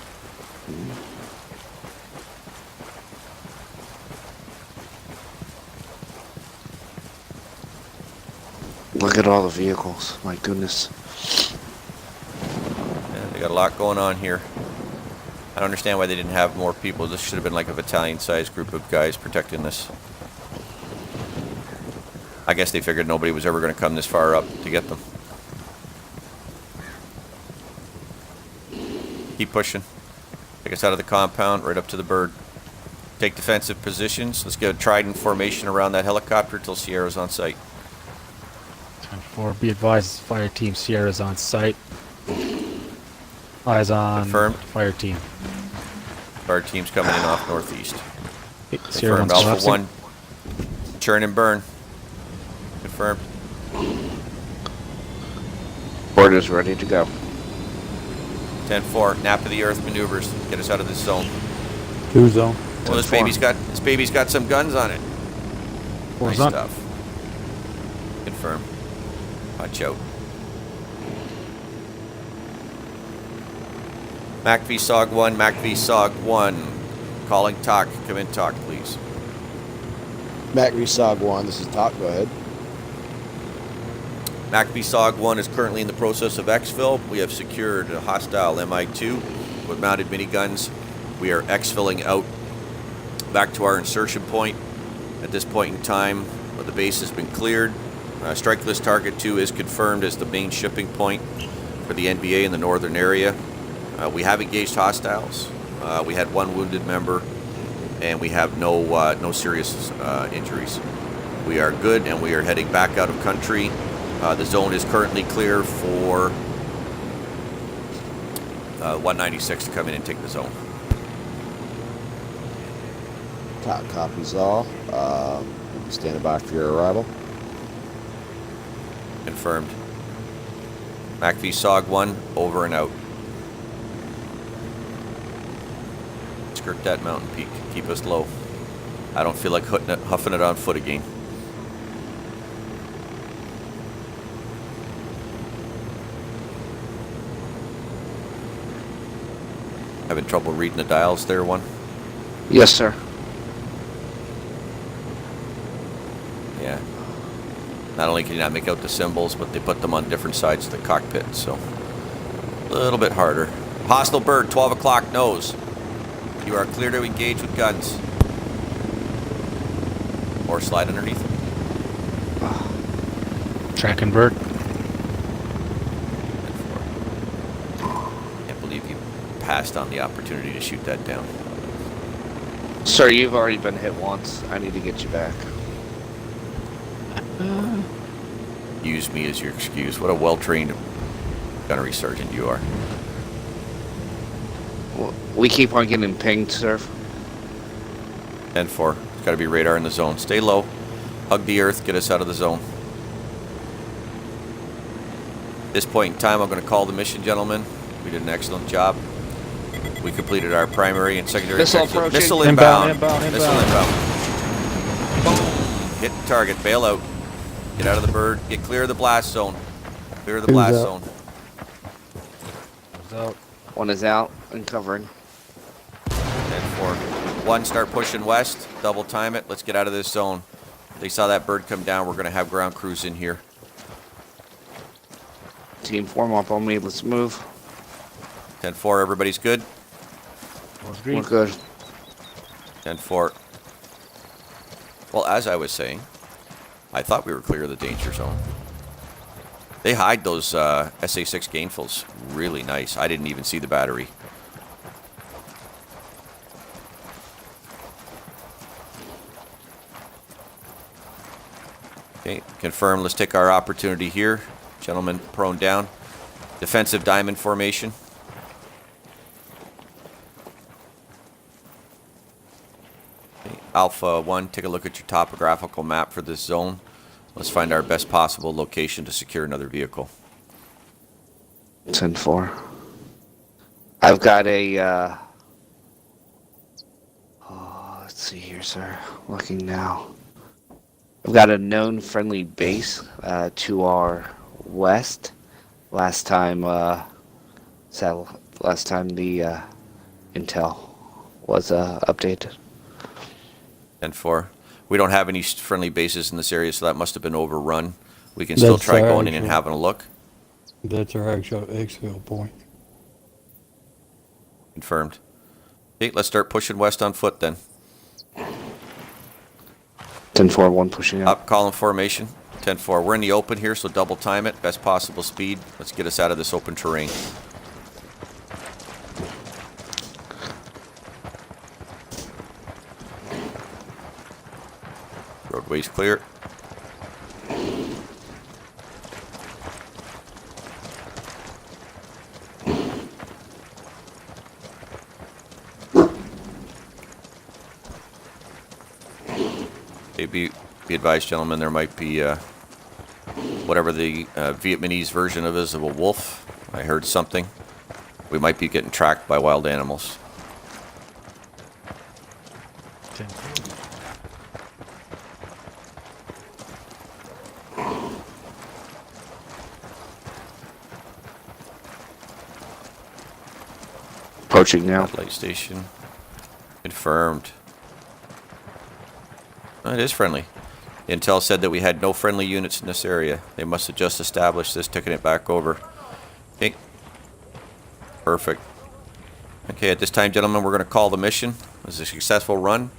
Look at all the vehicles. My goodness. Yeah, they got a lot going on here. I don't understand why they didn't have more people. This should have been like a battalion-sized group of guys protecting this. I guess they figured nobody was ever going to come this far up to get them. Keep pushing. Take us out of the compound, right up to the bird. Take defensive positions. Let's get a trident formation around that helicopter till Sierra's on site. 10-4. Be advised, fire team Sierra's on site. Eyes on Confirmed. fire team. Our team's coming in off northeast. Sierra Confirmed. 1's Alpha collapsing. 1. Churn and burn. Confirmed. Board is ready to go. 10-4. Nap of the earth maneuvers. Get us out of this zone. 2 zone. Well, this baby's got some guns on it. Nice on. stuff. Confirm. Watch out. MACV SOG 1, MACV SOG 1. Calling talk. Come in, talk, please. MACV SOG 1, this is Talk. Go ahead. MACV SOG 1 is currently in the process of exfil. We have secured a hostile MI2 with mounted miniguns. We are exfilling out back to our insertion point. At this point in time, the base has been cleared. Strike list target 2 is confirmed as the main shipping point for the NBA in the northern area. We have engaged hostiles. We had 1 wounded member, and we have no serious injuries. We are good, and we are heading back out of country. The zone is currently clear for 196 to come in and take the zone. Talk copies all. Standing by for your arrival. Confirmed. MACV SOG 1, over and out. Skirt that mountain peak. Keep us low. I don't feel like huffing it on foot again. Having trouble reading the dials there, one? Yes, sir. Yeah. Not only can you not make out the symbols, but they put them on different sides of the cockpit, so a little bit harder. Hostile bird, 12 o'clock nose. You are clear to engage with guns. Or slide underneath. Tracking bird. Can't believe you passed on the opportunity to shoot that down. Sir, you've already been hit once. I need to get you back. Use me as your excuse. What a well-trained gunnery sergeant you are. We keep on getting pinged, sir. 10-4. There's got to be radar in the zone. Stay low. Hug the earth. Get us out of the zone. At this point in time, I'm going to call the mission, gentlemen. We did an excellent job. We completed our primary and secondary Missile objectives. approaching. Missile inbound. Inbound. Missile inbound. Boom. Hit the target. Bail out. Get out of the bird. Get clear of the blast zone. Clear of the blast zone. Out. One is out and covering. 10-4. 1, start pushing west. Double time it. Let's get out of this zone. They saw that bird come down. We're going to have ground crews in here. Team form up on me. Let's move. 10-4. Everybody's good? We're good. 10-4. Well, as I was saying, I thought we were clear of the danger zone. They hide those SA-6 gainfuls really nice. I didn't even see the battery. Okay, confirm. Let's take our opportunity here. Gentlemen, prone down. Defensive diamond formation. Okay, Alpha 1, take a look at your topographical map for this zone. Let's find our best possible location to secure another vehicle. 10-4. I've got a, let's see here, sir. Looking now. I've got a known friendly base to our west. Last time the intel was updated. 10-4. We don't have any friendly bases in this area, so that must have been overrun. We can still try going in and having a look. That's our actual exfil point. Confirmed. Okay, let's start pushing west on foot then. 10-4, 1 pushing up. Up, column formation. 10-4. We're in the open here, so double time it. Best possible speed. Let's get us out of this open terrain. Roadway's clear. Be advised, gentlemen, there might be whatever the Vietnamese version of is of a wolf. I heard something. We might be getting tracked by wild animals. 10. Approaching now. Light station. Confirmed. Oh, it is friendly. Intel said that we had no friendly units in this area. They must have just established this, taking it back over. Okay. Perfect. Okay, at this time, gentlemen, we're going to call the mission. It was a successful run.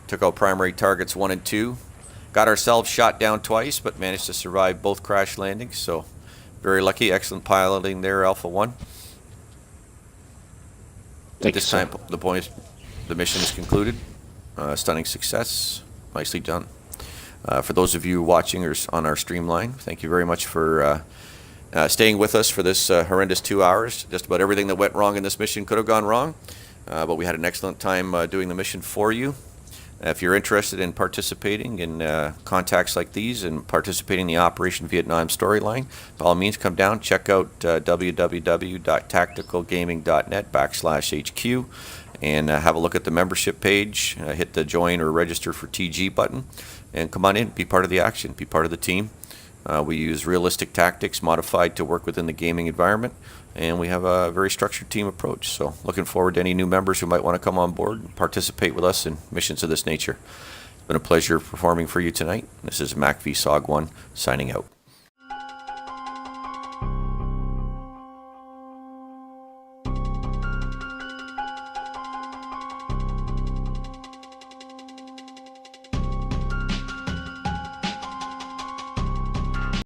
Took out primary targets 1 and 2. Got ourselves shot down twice, but managed to survive both crash landings. So, very lucky. Excellent piloting there, Alpha 1. At this time, the mission is concluded. Stunning success. Nicely done. For those of you watching or on our streamline, thank you very much for staying with us for this horrendous 2 hours. Just about everything that went wrong in this mission could have gone wrong, but we had an excellent time doing the mission for you. If you're interested in participating in contacts like these and participating in the Operation Vietnam storyline, by all means, come down, check out www.tacticalgaming.net/HQ and have a look at the membership page. Hit the join or register for TG button and come on in, be part of the action, be part of the team. We use realistic tactics modified to work within the gaming environment, and we have a very structured team approach. So looking forward to any new members who might want to come on board and participate with us in missions of this nature. It's been a pleasure performing for you tonight. This is MacVSOG1 signing out.